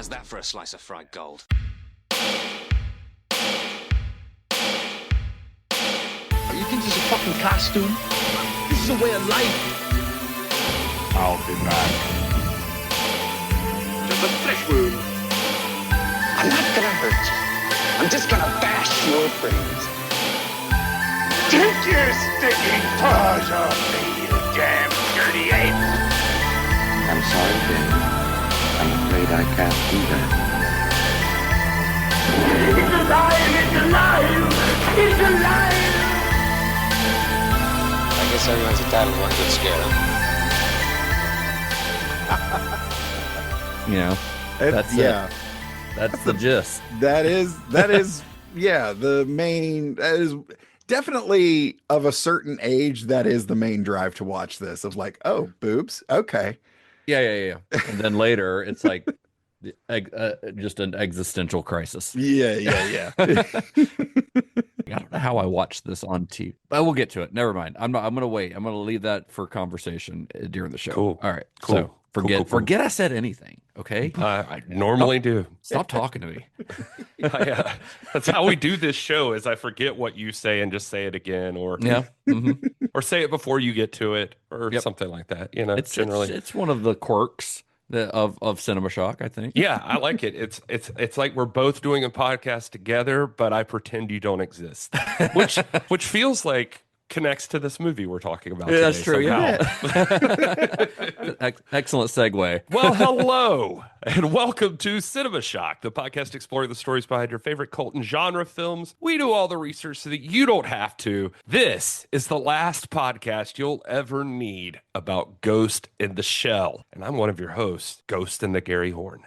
How's that for a slice of fried gold? You think this is a fucking costume? This is a way of life. I'll be back. Just a flesh wound. I'm not gonna hurt you. I'm just gonna bash your brains. Take your sticking paws off me, you damn dirty ape! I'm sorry, Dave. I'm afraid I can't do that. It's alive! It's alive! It's alive! I guess everyone's entitled to one good scare, huh? You know, that's yeah. That's the gist. That is yeah, the main, that is definitely of a certain age. That is the main drive to watch this, of like, oh, boobs. Okay. Yeah. And then later it's like just an existential crisis. Yeah. I don't know how I watched this on TV, but we'll get to it. Never mind. I'm gonna wait. I'm gonna leave that for conversation during the show. Cool. All right. Cool. So forget I said anything. Okay. I normally do. Stop talking to me. That's how we do this show. Is I forget what you say and just say it again, or or say it before you get to it, or something like that. You know, it's one of the quirks of Cinema Shock, I think. Yeah, I like it. It's like we're both doing a podcast together, but I pretend you don't exist, which feels like connects to this movie we're talking about. Yeah, that's true. Somehow. Yeah. Excellent segue. Well, hello and welcome to Cinema Shock, the podcast exploring the stories behind your favorite cult and genre films. We do all the research so that you don't have to. This is the last podcast you'll ever need about Ghost in the Shell, and I'm one of your hosts, Ghost in the Gary Horn.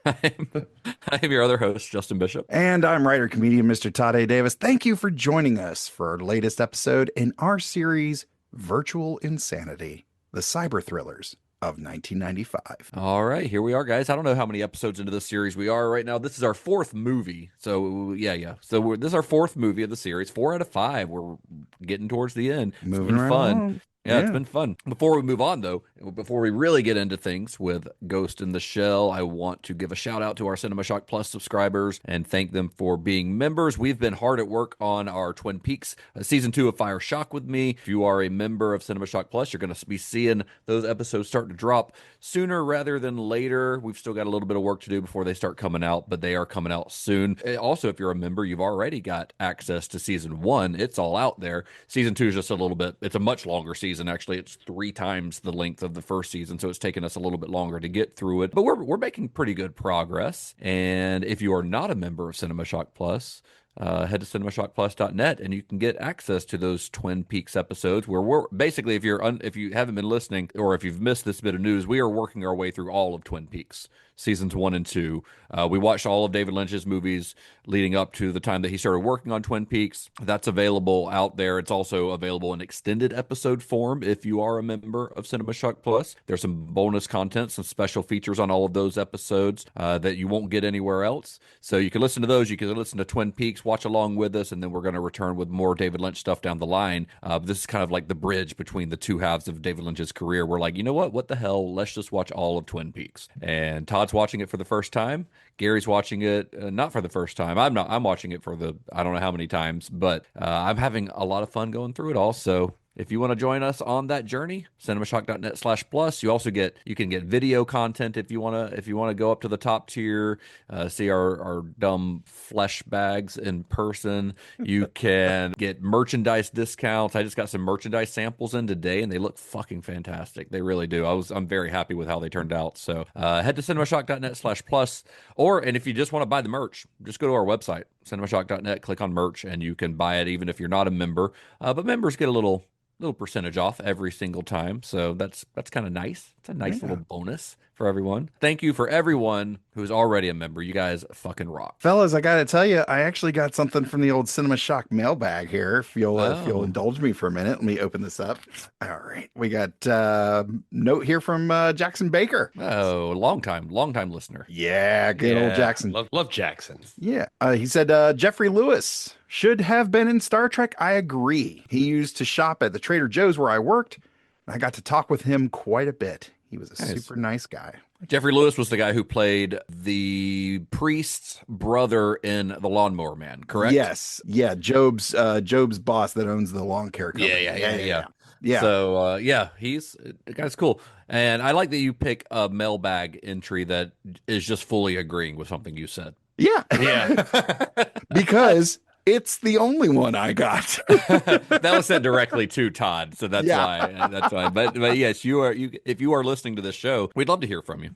I am your other host, Justin Bishop. And I'm writer-comedian Mr. Todd A. Davis. Thank you for joining us for our latest episode in our series, Virtual Insanity, the cyber thrillers of 1995. All right, here we are, guys. I don't know how many episodes into this series we are right now. This is our fourth movie. So, yeah. So this is our fourth movie of the series. 4 out of 5. We're getting towards the end. Moving it's been fun. along. Yeah, it's been fun. Before we move on, though, before we really get into things with Ghost in the Shell, I want to give a shout out to our Cinema Shock Plus subscribers and thank them for being members. We've been hard at work on our Twin Peaks season 2 of Fire Shock with me. If you are a member of Cinema Shock Plus, you're going to be seeing those episodes start to drop sooner rather than later. We've still got a little bit of work to do before they start coming out, but they are coming out soon. Also, if you're a member, you've already got access to season 1. It's all out there. Season 2 is just a little bit, it's a much longer season. Actually, it's 3 times the length of the first season, so it's taken us a little bit longer to get through it. But we're making pretty good progress. And if you are not a member of Cinema Shock Plus, head to cinemashockplus.net and you can get access to those Twin Peaks episodes where we're basically, if you haven't been listening or if you've missed this bit of news, we are working our way through all of Twin Peaks seasons 1 and 2. We watched all of David Lynch's movies leading up to the time that he started working on Twin Peaks. That's available out there. It's also available in extended episode form if you are a member of Cinema Shock Plus. There's some bonus content, some special features on all of those episodes that you won't get anywhere else. So you can listen to those. You can listen to Twin Peaks, watch along with us, and then we're going to return with more David Lynch stuff down the line. This is kind of like the bridge between the two halves of David Lynch's career. We're like, you know what the hell? Let's just watch all of Twin Peaks. And Todd's watching it for the first time. Gary's watching it not for the first time. I'm watching it for I don't know how many times, but I'm having a lot of fun going through it all. So if you want to join us on that journey, cinemashock.net/plus. You can get video content if you want to go up to the top tier, see our dumb flesh bags in person. You can get merchandise discounts. I just got some merchandise samples in today, and they look fucking fantastic. They really do. I'm very happy with how they turned out. So head to cinemashock.net/plus, and if you just want to buy the merch, just go to our website, cinemashock.net, click on merch, and you can buy it even if you're not a member. But members get a little percentage off every single time, so that's kind of nice. It's a nice little bonus for everyone. Thank you for everyone who's already a member. You guys fucking rock. Fellas, I gotta tell you, I actually got something from the old Cinema Shock mailbag here. If you'll indulge me for a minute, let me open this up. All right, we got a note here from Jackson Baker. Oh, long time listener. Yeah, good old Jackson. Love Jackson. Yeah, he said Jeffrey Lewis should have been in Star Trek. I agree. He used to shop at the Trader Joe's where I worked. I got to talk with him quite a bit. He was a Nice. super nice guy. Jeffrey Lewis was the guy who played the priest's brother in The Lawnmower Man, correct? Yes. Yeah. Job's boss that owns the lawn care company. Yeah. So he's the guy's cool. And I like that you pick a mailbag entry that is just fully agreeing with something you said. Yeah. Yeah. Because it's the only one I got. That was sent directly to Todd, so that's why. That's why. But yes, if you are listening to this show, we'd love to hear from you.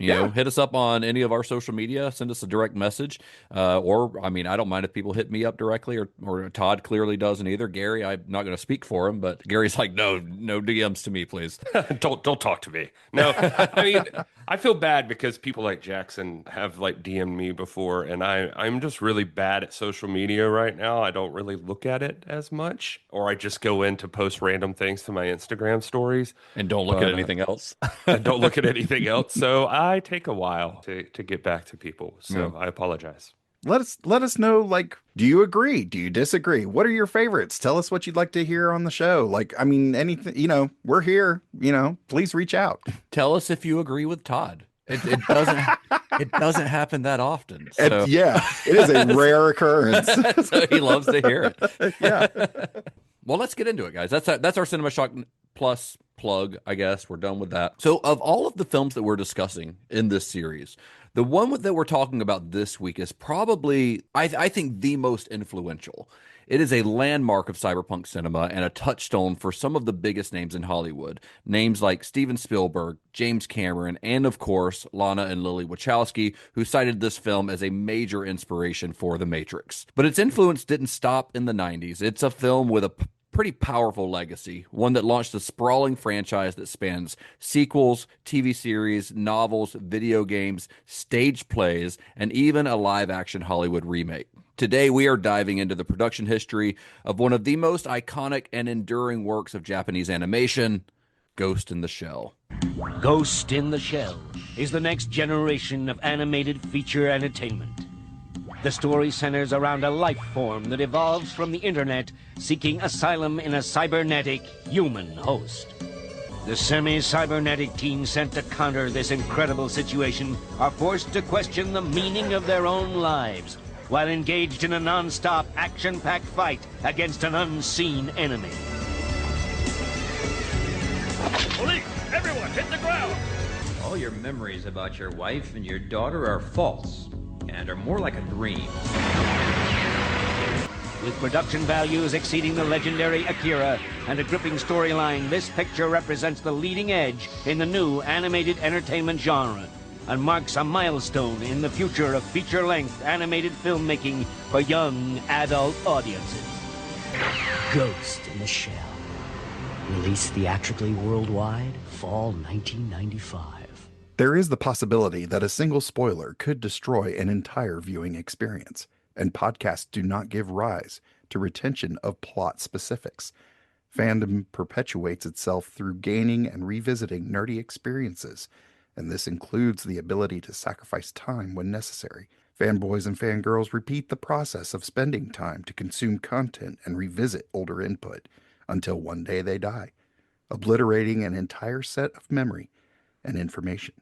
You know, hit us up on any of our social media, send us a direct message. Or, I mean, I don't mind if people hit me up directly, or Todd clearly doesn't either. Gary, I'm not going to speak for him, but Gary's like, no DMs to me, please. Don't talk to me. No, I mean, I feel bad because people like Jackson have like DM'd me before, and I'm just really bad at social media right now. I don't really look at it as much, or I just go in to post random things to my Instagram stories. And don't look at anything else. And don't look at anything else. So I take a while to get back to people. So I apologize. Let us know, like, do you agree? Do you disagree? What are your favorites? Tell us what you'd like to hear on the show. Like, I mean, anything, we're here, please reach out. Tell us if you agree with Todd. It doesn't happen that often. So. It is a rare occurrence. So he loves to hear it. Yeah. Well, let's get into it, guys. That's our Cinema Shock Plus plug, I guess. We're done with that. So of all of the films that we're discussing in this series, the one that we're talking about this week is probably, I think, the most influential. It is a landmark of cyberpunk cinema and a touchstone for some of the biggest names in Hollywood. Names like Steven Spielberg, James Cameron, and of course, Lana and Lily Wachowski, who cited this film as a major inspiration for The Matrix. But its influence didn't stop in the 90s. It's a film with a pretty powerful legacy, one that launched a sprawling franchise that spans sequels, TV series, novels, video games, stage plays, and even a live-action Hollywood remake. Today, we are diving into the production history of one of the most iconic and enduring works of Japanese animation, Ghost in the Shell. Ghost in the Shell is the next generation of animated feature entertainment. The story centers around a life form that evolves from the internet, seeking asylum in a cybernetic human host. The semi-cybernetic team sent to counter this incredible situation are forced to question the meaning of their own lives, while engaged in a non-stop action-packed fight against an unseen enemy. Police! Everyone, hit the ground! All your memories about your wife and your daughter are false and are more like a dream. With production values exceeding the legendary AKIRA and a gripping storyline, this picture represents the leading edge in the new animated entertainment genre and marks a milestone in the future of feature-length animated filmmaking for young adult audiences. Ghost in the Shell. Released theatrically worldwide, fall 1995. There is the possibility that a single spoiler could destroy an entire viewing experience, and podcasts do not give rise to retention of plot specifics. Fandom perpetuates itself through gaining and revisiting nerdy experiences, and this includes the ability to sacrifice time when necessary. Fanboys and fangirls repeat the process of spending time to consume content and revisit older input until one day they die, obliterating an entire set of memory and information.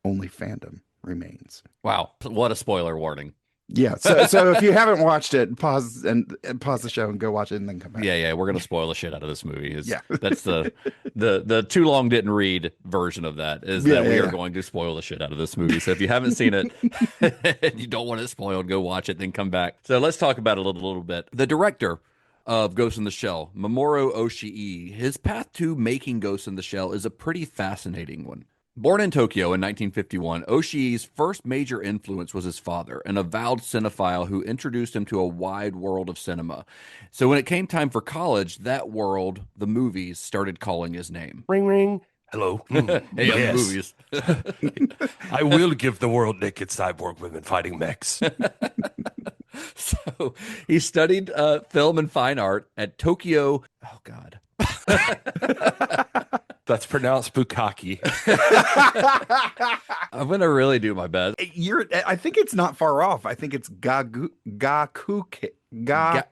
Only fandom remains. Wow, what a spoiler warning. Yeah, so if you haven't watched it, pause the show and go watch it and then come back. Yeah, we're gonna spoil the shit out of this movie. Yeah, that's the too long didn't read version of that is that we are going to spoil the shit out of this movie. So if you haven't seen it and you don't want it spoiled, go watch it, then come back. So let's talk about it a little bit. The director of Ghost in the Shell, Mamoru Oshii, his path to making Ghost in the Shell is a pretty fascinating one. Born in Tokyo in 1951, Oshii's first major influence was his father, an avowed cinephile who introduced him to a wide world of cinema. So when it came time for college, that world, the movies, started calling his name. Ring, ring. Hello. Hey, yes. movies. I will give the world naked cyborg women fighting mechs. So he studied film and fine art at Tokyo. Oh, God. That's pronounced Bukaki. I'm going to really do my best. I think it's not far off. I think it's Gakuge. Gakuge. Yeah,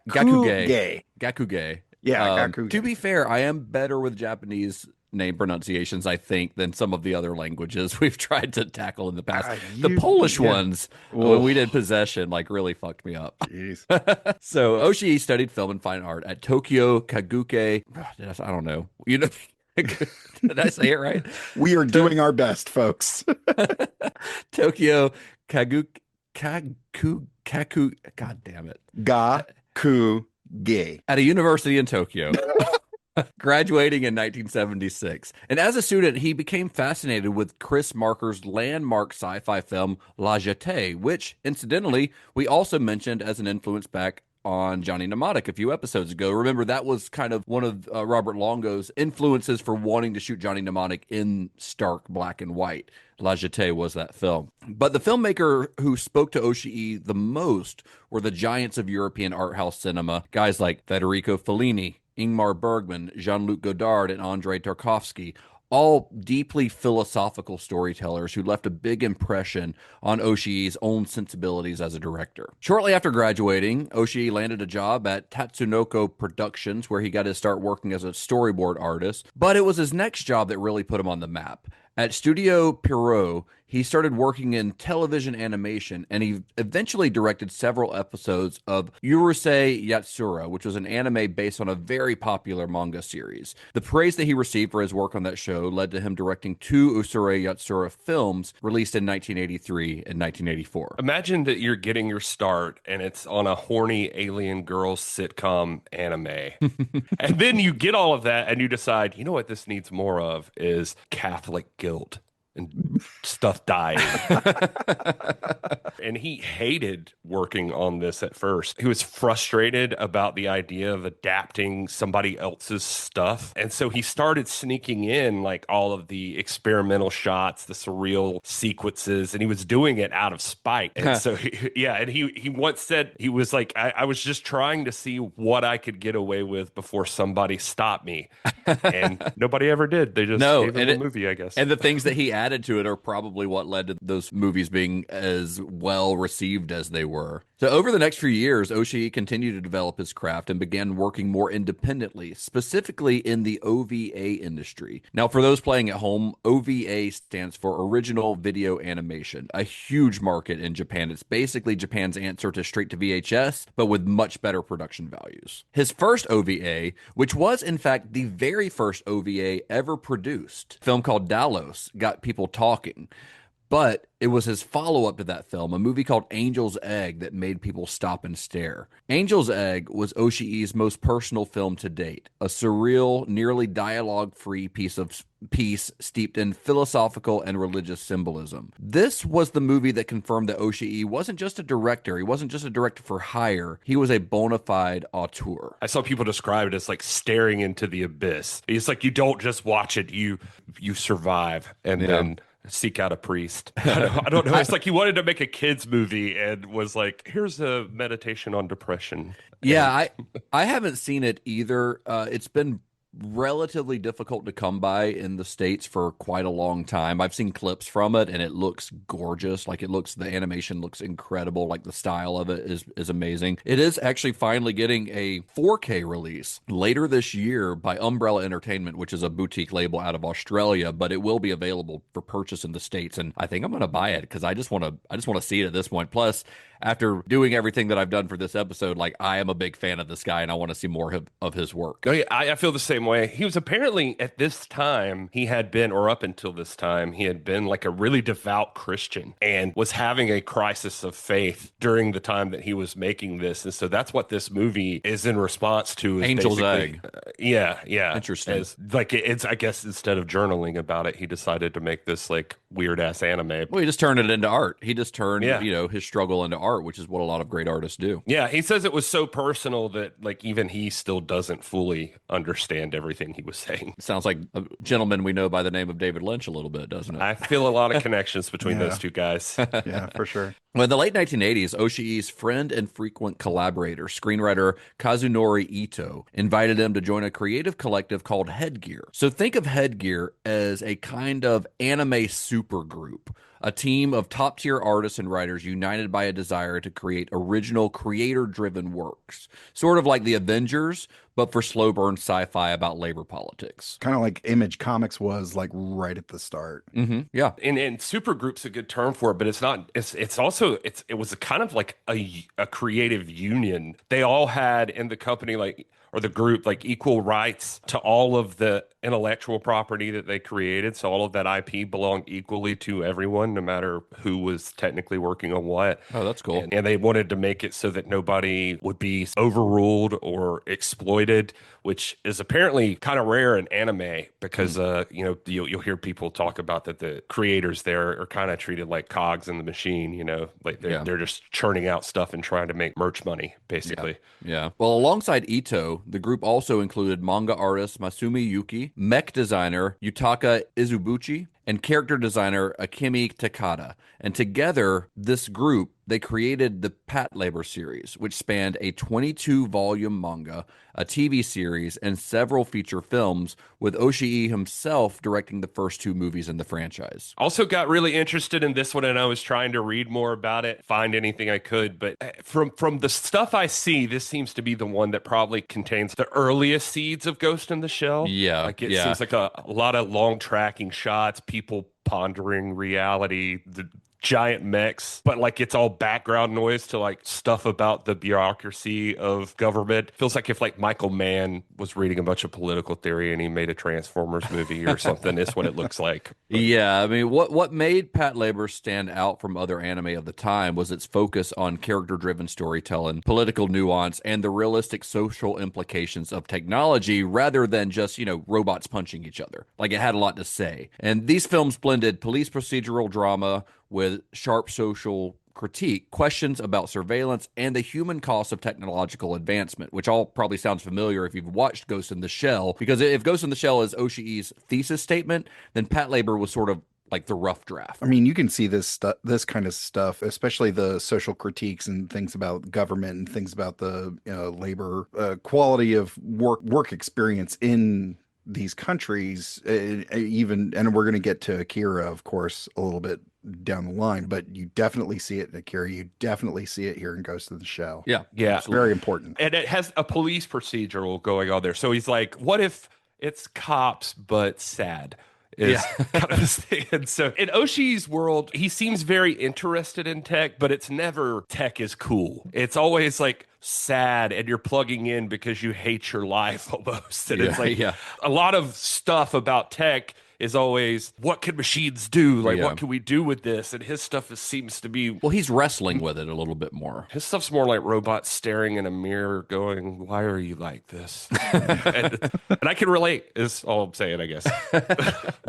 Gakuge. To be fair, I am better with Japanese name pronunciations, I think, than some of the other languages we've tried to tackle in the past. The You- Polish yeah. ones, Oh. when we did Possession, like really fucked me up. Jeez. So Oshii studied film and fine art at Tokyo Kaguke. I don't know. You know, did I say it right? We are doing our best, folks. Tokyo Kaku. God damn it. Ga-ku-ge. At a university in Tokyo. Graduating in 1976. And as a student, he became fascinated with Chris Marker's landmark sci-fi film La Jetée, which, incidentally, we also mentioned as an influence back on Johnny Mnemonic a few episodes ago. Remember, that was kind of one of Robert Longo's influences for wanting to shoot Johnny Mnemonic in stark black and white. La Jetée was that film. But the filmmaker who spoke to Oshii the most were the giants of European art house cinema, guys like Federico Fellini, Ingmar Bergman, Jean-Luc Godard, and Andrei Tarkovsky, all deeply philosophical storytellers who left a big impression on Oshii's own sensibilities as a director. Shortly after graduating, Oshii landed a job at Tatsunoko Productions, where he got to start working as a storyboard artist, but it was his next job that really put him on the map. At Studio Pierrot, he started working in television animation, and he eventually directed several episodes of Urusei Yatsura, which was an anime based on a very popular manga series. The praise that he received for his work on that show led to him directing 2 Urusei Yatsura films released in 1983 and 1984. Imagine that you're getting your start and it's on a horny alien girls sitcom anime. And then you get all of that and you decide, you know what this needs more of is Catholic guilt and stuff dying. And he hated working on this at first. He was frustrated about the idea of adapting somebody else's stuff. And so he started sneaking in like all of the experimental shots, the surreal sequences, and he was doing it out of spite. And so, and he once said, he was like, I was just trying to see what I could get away with before somebody stopped me. And nobody ever did. They just gave him a movie, I guess. And the things that he added to it are probably what led to those movies being as well received as they were. So over the next few years, Oshii continued to develop his craft and began working more independently, specifically in the OVA industry. Now, for those playing at home, OVA stands for Original Video Animation, a huge market in Japan. It's basically Japan's answer to straight to VHS, but with much better production values. His first OVA, which was in fact the very first OVA ever produced, a film called Dalos, got people talking. But it was his follow-up to that film, a movie called Angel's Egg, that made people stop and stare. Angel's Egg was Oshii's most personal film to date, a surreal, nearly dialogue-free piece steeped in philosophical and religious symbolism. This was the movie that confirmed that Oshii wasn't just a director. He wasn't just a director for hire. He was a bona fide auteur. I saw people describe it as like staring into the abyss. It's like you don't just watch it, you survive, and then seek out a priest. I don't know. It's like he wanted to make a kids movie and was like, here's a meditation on depression. Yeah, I haven't seen it either. It's been relatively difficult to come by in the States for quite a long time. I've seen clips from it and it looks gorgeous. Like the animation looks incredible. Like the style of it is amazing. It is actually finally getting a 4K release later this year by Umbrella Entertainment, which is a boutique label out of Australia, but it will be available for purchase in the States. And I think I'm going to buy it because I just want to see it at this point. Plus, after doing everything that I've done for this episode, like I am a big fan of this guy and I want to see more of his work. Oh, yeah, I feel the same way. He was apparently at this time, he had been, or up until this time, he had been like a really devout Christian and was having a crisis of faith during the time that he was making this. And so that's what this movie is in response to. Is Angel's Egg. Yeah. Interesting. It's I guess instead of journaling about it, he decided to make this like weird ass anime. Well, he just turned it into art. He just turned, his struggle into art, which is what a lot of great artists do. Yeah, he says it was so personal that like even he still doesn't fully understand everything he was saying. Sounds like a gentleman we know by the name of David Lynch a little bit, doesn't it? I feel a lot of connections between those two guys. Yeah, for sure. Well, in the late 1980s, Oshii's friend and frequent collaborator, screenwriter Kazunori Ito, invited him to join a creative collective called Headgear. So think of Headgear as a kind of anime supergroup, a team of top-tier artists and writers united by a desire to create original, creator-driven works. Sort of like the Avengers, but for slow burn sci-fi about labor politics. Kind of like Image Comics was like right at the start. Yeah. And supergroup's a good term for it, but it's not. It's also it was a kind of like a creative union. They all had in the company or the group equal rights to all of the intellectual property that they created. So all of that IP belonged equally to everyone, no matter who was technically working on what. Oh, that's cool. And they wanted to make it so that nobody would be overruled or exploited, which is apparently kind of rare in anime because, you'll hear people talk about that the creators there are kind of treated like cogs in the machine, they're just churning out stuff and trying to make merch money, basically. Yeah. Well, alongside Ito, the group also included manga artist Masumi Yuki, mech designer Yutaka Izubuchi, and character designer Akemi Takada. And together, this group, they created the Patlabor series, which spanned a 22-volume manga, a TV series, and several feature films, with Oshii himself directing the first 2 movies in the franchise. Also got really interested in this one, and I was trying to read more about it, find anything I could. But from the stuff I see, this seems to be the one that probably contains the earliest seeds of Ghost in the Shell. Yeah. It seems like a lot of long tracking shots, people pondering reality, the giant mechs, but it's all background noise to stuff about the bureaucracy of government. Feels like if Michael Mann was reading a bunch of political theory and he made a Transformers movie or something. Is what it looks like. Yeah, I mean, what made Patlabor stand out from other anime of the time was its focus on character-driven storytelling, political nuance, and the realistic social implications of technology rather than just, robots punching each other. It had a lot to say. And these films blended police procedural drama with sharp social critique, questions about surveillance, and the human cost of technological advancement, which all probably sounds familiar if you've watched Ghost in the Shell. Because if Ghost in the Shell is Oshii's thesis statement, then Patlabor was sort of like the rough draft. I mean, you can see this kind of stuff, especially the social critiques and things about government and things about the labor quality of work experience in these countries. And we're going to get to AKIRA, of course, a little bit down the line, but you definitely see it in AKIRA. You definitely see it here in Ghost in the Shell. Yeah, it's very important. And it has a police procedural going on there. So he's like, what if it's cops but sad? Is kind of his thing. And so in Oshii's world, he seems very interested in tech, but it's never tech is cool. It's always sad, and you're plugging in because you hate your life almost. And it's a lot of stuff about tech is always, what can machines do? What can we do with this? And his stuff seems to be... Well, he's wrestling with it a little bit more. His stuff's more like robots staring in a mirror going, why are you like this? and I can relate, is all I'm saying, I guess.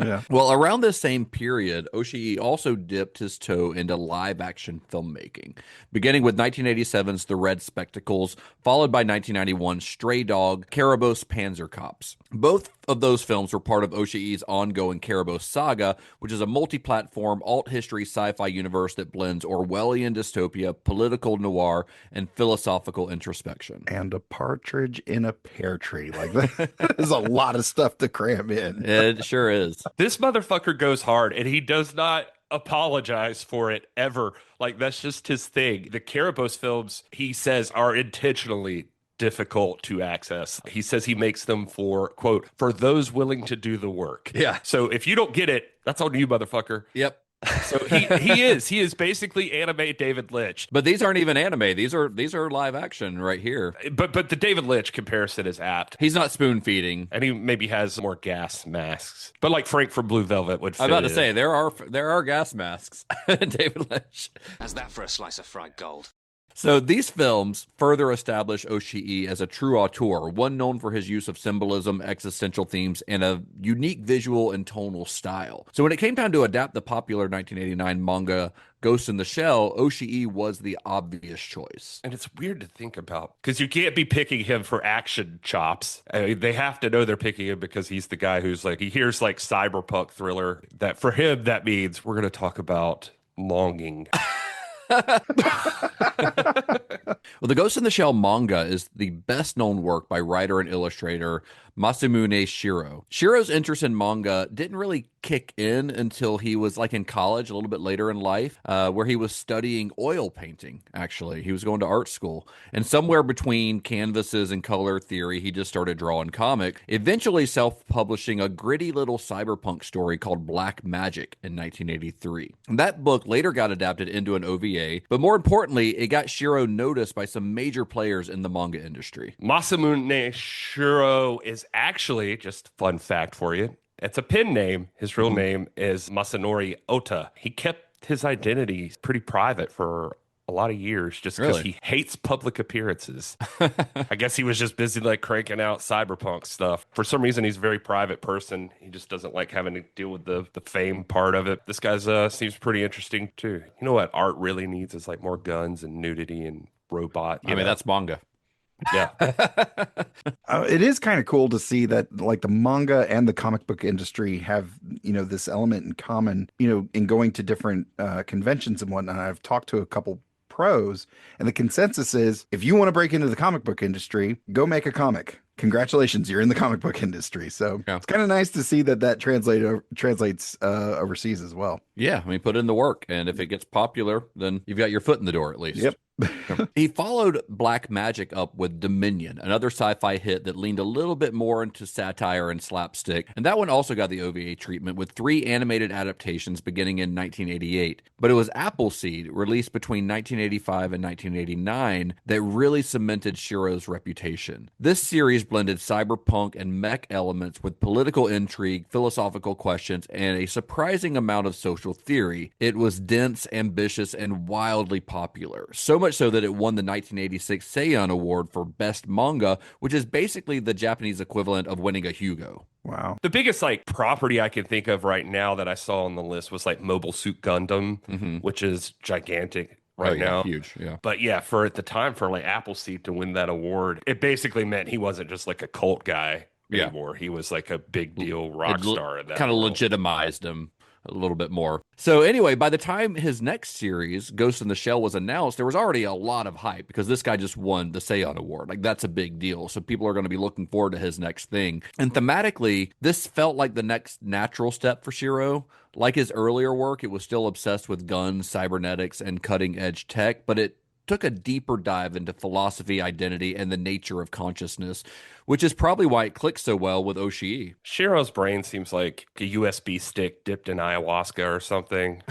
Yeah. Well, around this same period, Oshii also dipped his toe into live-action filmmaking, beginning with 1987's The Red Spectacles, followed by 1991's Stray Dog, Karabos Panzer Cops. Both of those films were part of Oshii's ongoing Karabos saga, which is a multi-platform alt-history sci-fi universe that blends Orwellian dystopia, political noir, and philosophical introspection. And a partridge in a pear tree. That is a lot of stuff to cram in. It sure is. This motherfucker goes hard, and he does not apologize for it ever. That's just his thing. The Karabos films, he says, are intentionally difficult to access. He says he makes them for, quote, for those willing to do the work. Yeah. So if you don't get it, that's on you, motherfucker. Yep. So he is basically anime David Lynch. But these aren't even anime. These are live action right here. But the David Lynch comparison is apt. He's not spoon feeding, and he maybe has more gas masks. But Frank from Blue Velvet would fit I'm about to in. say there are gas masks in David Lynch. How's that for a slice of fried gold? So these films further establish Oshii as a true auteur, one known for his use of symbolism, existential themes, and a unique visual and tonal style. So when it came time to adapt the popular 1989 manga Ghost in the Shell, Oshii was the obvious choice. And it's weird to think about, because you can't be picking him for action chops. I mean, they have to know they're picking him because he's the guy who's he hears cyberpunk thriller. That for him, that means we're going to talk about longing. Well, the Ghost in the Shell manga is the best known work by writer and illustrator Masamune Shirow. Shirow's interest in manga didn't really kick in until he was like in college, a little bit later in life, where he was studying oil painting, actually. He was going to art school. And somewhere between canvases and color theory, he just started drawing comic, eventually self-publishing a gritty little cyberpunk story called Black Magic in 1983. And that book later got adapted into an OVA, but more importantly, it got Shirow noticed by some major players in the manga industry. Masamune Shirow is actually, just fun fact for you, it's a pen name. His real name is Masanori Ota. He kept his identity pretty private for a lot of years just because he hates public appearances. I guess he was just busy like cranking out cyberpunk stuff. For some reason, he's a very private person. He just doesn't like having to deal with the fame part of it. This guy's seems pretty interesting too. You know what art really needs is like more guns and nudity and robot. I mean, that's manga. Yeah. It is kind of cool to see that like the manga and the comic book industry have, this element in common, in going to different conventions and whatnot. I've talked to a couple pros, and the consensus is if you want to break into the comic book industry, go make a comic. Congratulations, you're in the comic book industry. So it's kind of nice to see that translates overseas as well. Yeah, I mean, put in the work, and if it gets popular, then you've got your foot in the door at least. Yep. He followed Black Magic up with Dominion, another sci-fi hit that leaned a little bit more into satire and slapstick, and that one also got the OVA treatment with 3 animated adaptations beginning in 1988. But it was Appleseed, released between 1985 and 1989, that really cemented Shirow's reputation. This series blended cyberpunk and mech elements with political intrigue, philosophical questions, and a surprising amount of social theory. It was dense, ambitious, and wildly popular. So much so that it won the 1986 Seiun Award for Best Manga, which is basically the Japanese equivalent of winning a Hugo. Wow. The biggest like property I can think of right now that I saw on the list was like Mobile Suit Gundam, which is gigantic right now. Huge, yeah. But yeah, for at the time for like Appleseed to win that award, it basically meant he wasn't just like a cult guy anymore. He was like a big deal rock star in that kind of world. legitimized him a little bit more. So anyway, by the time his next series, Ghost in the Shell, was announced, there was already a lot of hype because this guy just won the Seiun Award. Like, that's a big deal. So people are going to be looking forward to his next thing. And thematically, this felt like the next natural step for Shirow. Like his earlier work, it was still obsessed with guns, cybernetics, and cutting-edge tech, but it took a deeper dive into philosophy, identity, and the nature of consciousness, which is probably why it clicked so well with Oshii. Shirow's brain seems like a USB stick dipped in ayahuasca or something.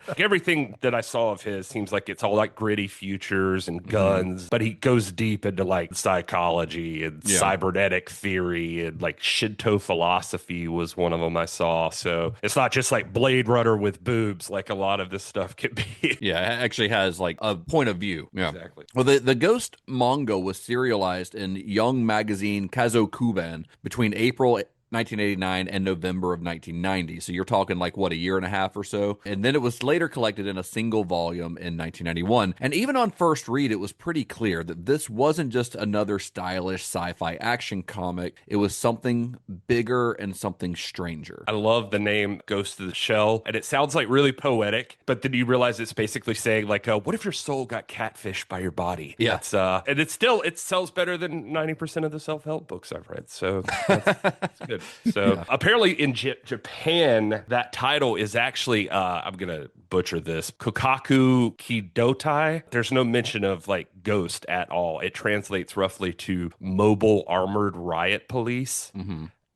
Like everything that I saw of his seems like it's all like gritty futures and guns, but he goes deep into like psychology and cybernetic theory, and like Shinto philosophy was one of them I saw. So it's not just like Blade Runner with boobs like a lot of this stuff could be. Yeah, it actually has like a point of view. Yeah, exactly. Well, the Ghost manga was serialized in Young magazine Kazokuban between April 1989 and November of 1990. So you're talking like, what, a year and a half or so? And then it was later collected in a single volume in 1991. And even on first read, it was pretty clear that this wasn't just another stylish sci-fi action comic. It was something bigger and something stranger. I love the name Ghost of the Shell, and it sounds like really poetic, but then you realize it's basically saying like, what if your soul got catfished by your body? Yeah. And it sells better than 90% of the self-help books I've read. So that's good. So apparently in Japan, that title is actually, I'm going to butcher this, Kokaku Kidotai. There's no mention of like ghost at all. It translates roughly to mobile armored riot police.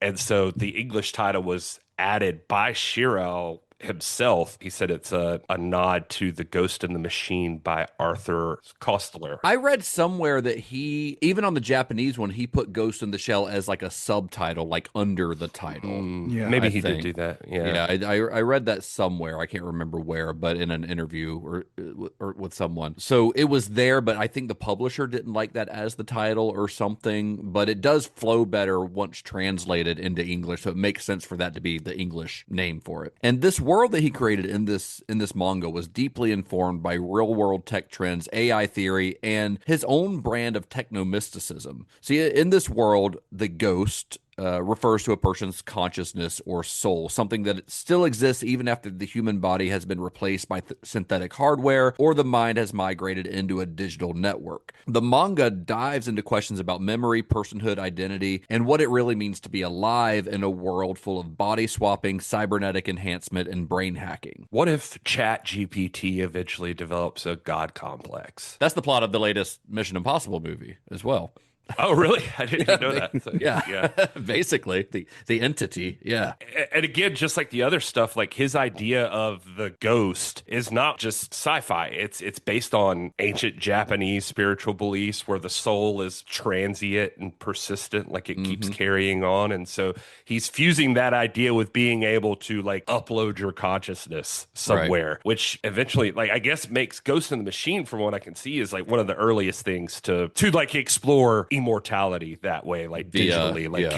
And so the English title was added by Shirow himself. He said it's a nod to The Ghost in the Machine by Arthur Koestler. I read somewhere that he, even on the Japanese one, he put Ghost in the Shell as like a subtitle, like under the title. Maybe he did do that. Yeah, I read that somewhere. I can't remember where, but in an interview or with someone. So it was there, but I think the publisher didn't like that as the title or something. But it does flow better once translated into English, so it makes sense for that to be the English name for it. And this world that he created in this manga was deeply informed by real world tech trends, AI theory, and his own brand of techno mysticism. See, in this world, the ghost refers to a person's consciousness or soul, something that still exists even after the human body has been replaced by synthetic hardware or the mind has migrated into a digital network. The manga dives into questions about memory, personhood, identity, and what it really means to be alive in a world full of body swapping, cybernetic enhancement, and brain hacking. What if Chat GPT eventually develops a god complex? That's the plot of the latest Mission Impossible movie as well. Oh, really? I didn't even know that. So, yeah. Basically, the entity. Yeah. And again, just like the other stuff, like his idea of the ghost is not just sci-fi. It's based on ancient Japanese spiritual beliefs where the soul is transient and persistent, like it keeps carrying on. And so he's fusing that idea with being able to like upload your consciousness somewhere, which eventually, like, I guess makes Ghost in the Machine, from what I can see, is like one of the earliest things to like explore immortality that way, like digitally.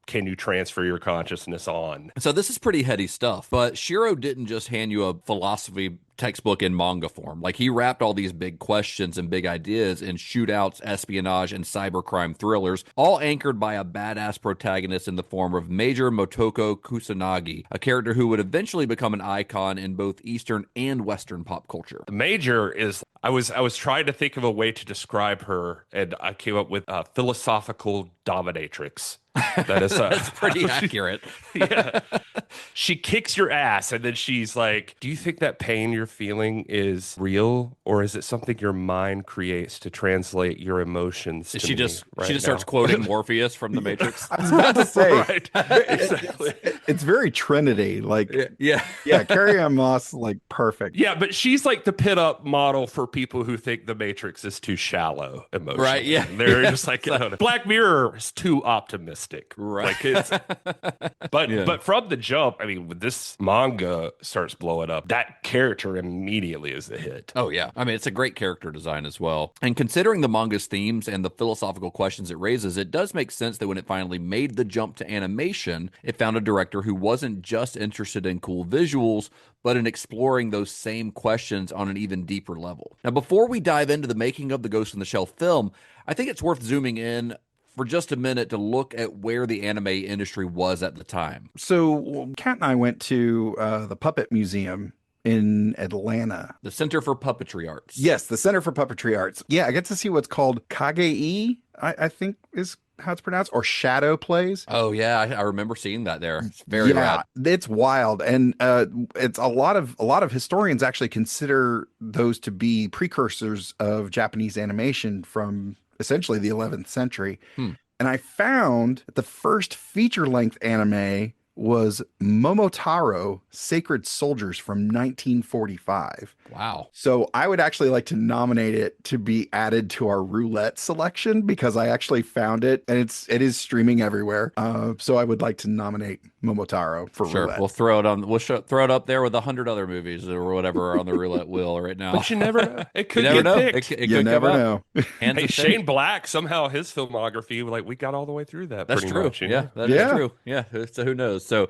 Can you transfer your consciousness on? So this is pretty heady stuff, but Shiro didn't just hand you a philosophy textbook in manga form. Like, he wrapped all these big questions and big ideas in shootouts, espionage, and cybercrime thrillers, all anchored by a badass protagonist in the form of Major Motoko Kusanagi, a character who would eventually become an icon in both Eastern and Western pop culture. The Major is, I was trying to think of a way to describe her, and I came up with a philosophical dominatrix. That is That's pretty accurate. Yeah. She kicks your ass, and then she's like, do you think that pain you're feeling is real, or is it something your mind creates to translate your emotions to She just now? starts quoting Morpheus from The Matrix. I was about to say, Right. Exactly. it's very Trinity. Like, Yeah. Carrie-Anne Moss, like, perfect. Yeah, but she's like the pit-up model for people who think The Matrix is too shallow emotionally. Right, yeah. They're just like, no. Black Mirror is too optimistic. Right. Like it's, but from the jump, I mean, when this manga starts blowing up, that character immediately is the hit. Oh, yeah. I mean, it's a great character design as well. And considering the manga's themes and the philosophical questions it raises, it does make sense that when it finally made the jump to animation, it found a director who wasn't just interested in cool visuals, but in exploring those same questions on an even deeper level. Now, before we dive into the making of the Ghost in the Shell film, I think it's worth zooming in for just a minute to look at where the anime industry was at the time. So Kat and I went to the Puppet Museum in Atlanta. The Center for Puppetry Arts. Yes, the Center for Puppetry Arts. Yeah, I get to see what's called Kage-e, I think is how it's pronounced, or shadow plays. Oh yeah, I remember seeing that there. It's very rad. It's wild, and it's a lot of historians actually consider those to be precursors of Japanese animation from essentially the 11th century. And I found that the first feature-length anime was Momotaro Sacred Soldiers from 1945. Wow. So I would actually like to nominate it to be added to our roulette selection because I actually found it, and it is streaming everywhere. So I would like to nominate Momotaro for roulette. We'll throw it on. We'll throw it up there with 100 other movies or whatever are on the roulette wheel right now. But you never know. It could You get never know. picked. It You could never come know. up. Hands Hey, of Shane fate. Black, somehow his filmography, like, we got all the way through that. That's pretty true. much, you Yeah, know? that is true. Yeah. So who knows? So,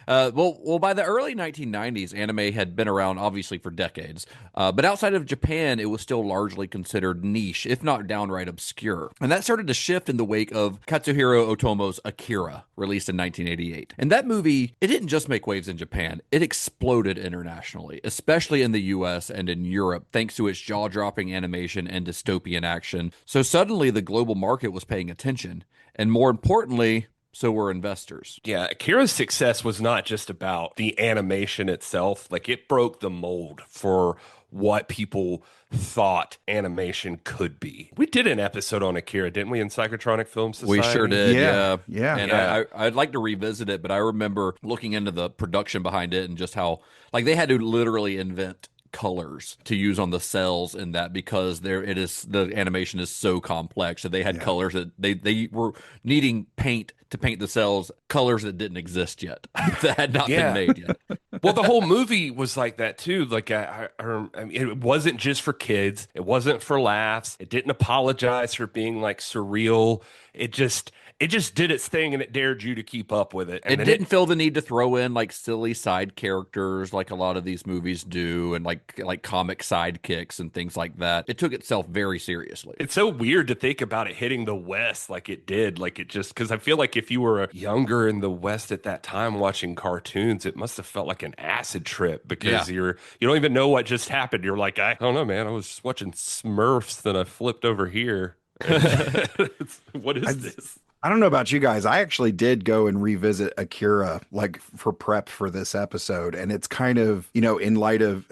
well, by the early 1990s, anime had been around obviously for decades, but outside of Japan, it was still largely considered niche, if not downright obscure. And that started to shift in the wake of Katsuhiro Otomo's Akira, released in 1988. And that movie, it didn't just make waves in Japan, it exploded internationally, especially in the US and in Europe, thanks to its jaw-dropping animation and dystopian action. So suddenly the global market was paying attention, and more importantly, so were investors. Yeah, Akira's success was not just about the animation itself. Like, it broke the mold for what people thought animation could be. We did an episode on Akira, didn't we, in Psychotronic Film Society? We sure did, Yeah. And I'd like to revisit it, but I remember looking into the production behind it and just how, like, they had to literally invent colors to use on the cells in that because the animation is so complex that they had colors that they were needing paint to paint the cells, colors that didn't exist yet, that had not been made yet. Well, the whole movie was like that too. Like, I mean, it wasn't just for kids. It wasn't for laughs. It didn't apologize for being like surreal. it just did its thing and it dared you to keep up with it. And It then didn't feel the need to throw in like silly side characters like a lot of these movies do, and like comic sidekicks and things like that. It took itself very seriously. It's so weird to think about it hitting the West like it did. Like it just, because I feel like if you were younger in the West at that time watching cartoons, it must have felt like an acid trip because you don't even know what just happened. You're like, I don't know, man. I was just watching Smurfs, then I flipped over here. What is this? I don't know about you guys. I actually did go and revisit Akira like for prep for this episode. And it's kind of, in light of,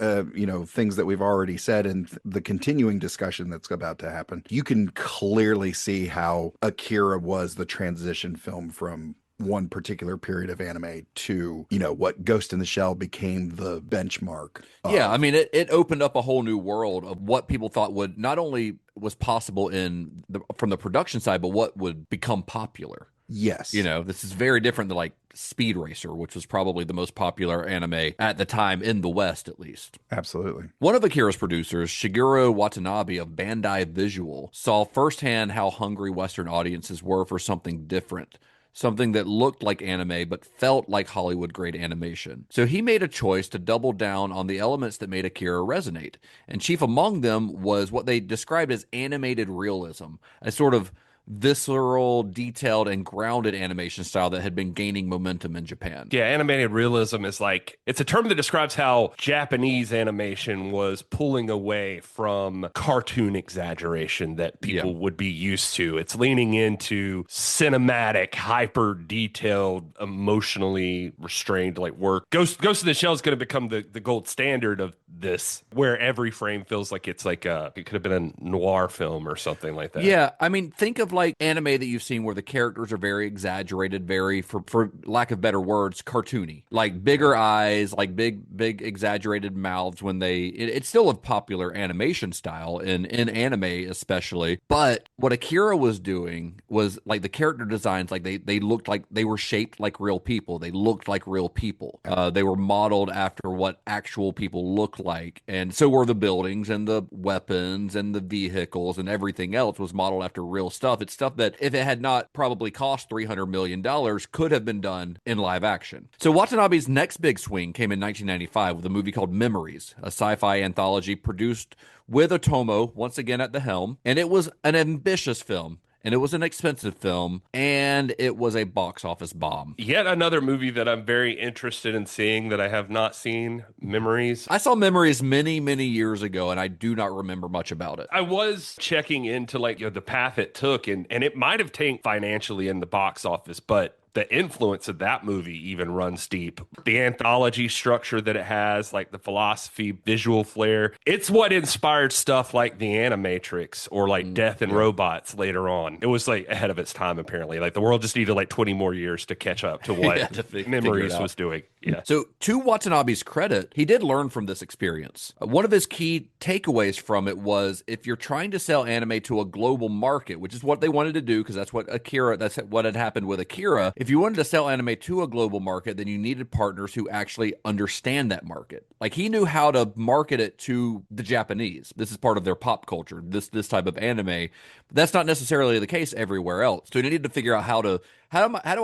things that we've already said and the continuing discussion that's about to happen, you can clearly see how Akira was the transition film from one particular period of anime to, what Ghost in the Shell became the benchmark of. Yeah, I mean, it opened up a whole new world of what people thought would not only was possible from the production side, but what would become popular. Yes. This is very different than like Speed Racer, which was probably the most popular anime at the time in the West, at least. Absolutely. One of Akira's producers, Shigeru Watanabe of Bandai Visual, saw firsthand how hungry Western audiences were for something different. Something that looked like anime but felt like Hollywood-grade animation. So he made a choice to double down on the elements that made Akira resonate. And chief among them was what they described as animated realism, a sort of visceral, detailed, and grounded animation style that had been gaining momentum in Japan. Yeah, animated realism is like, it's a term that describes how Japanese animation was pulling away from cartoon exaggeration that people would be used to. It's leaning into cinematic, hyper detailed, emotionally restrained like work. Ghost in the Shell is going to become the gold standard of this, where every frame feels like it's like it could have been a noir film or something like that. Yeah, I mean, think of like anime that you've seen where the characters are very exaggerated, very, for lack of better words, cartoony. Like bigger eyes, like big exaggerated mouths when it's still a popular animation style in anime especially. But what Akira was doing was like the character designs, like they looked like they were shaped like real people. They looked like real people. They were modeled after what actual people look like. And so were the buildings and the weapons and the vehicles and everything else was modeled after real stuff. It's stuff that if it had not probably cost $300 million could have been done in live action. So Watanabe's next big swing came in 1995 with a movie called Memories, a sci-fi anthology produced with Otomo once again at the helm. And it was an ambitious film. And it was an expensive film, and it was a box office bomb. Yet another movie that I'm very interested in seeing that I have not seen, Memories. I saw Memories many, many years ago, and I do not remember much about it. I was checking into the path it took, and it might have tanked financially in the box office, but the influence of that movie even runs deep. The anthology structure that it has, like the philosophy, visual flair, it's what inspired stuff like The Animatrix or like Death and Robots later on. It was like ahead of its time, apparently. Like the world just needed like 20 more years to catch up to what Memories was doing. Yeah. So to Watanabe's credit, he did learn from this experience. One of his key takeaways from it was if you're trying to sell anime to a global market, which is what they wanted to do, because that's what had happened with Akira. If you wanted to sell anime to a global market, then you needed partners who actually understand that market. Like he knew how to market it to the Japanese. This is part of their pop culture, this type of anime. But that's not necessarily the case everywhere else. So he needed to figure out how do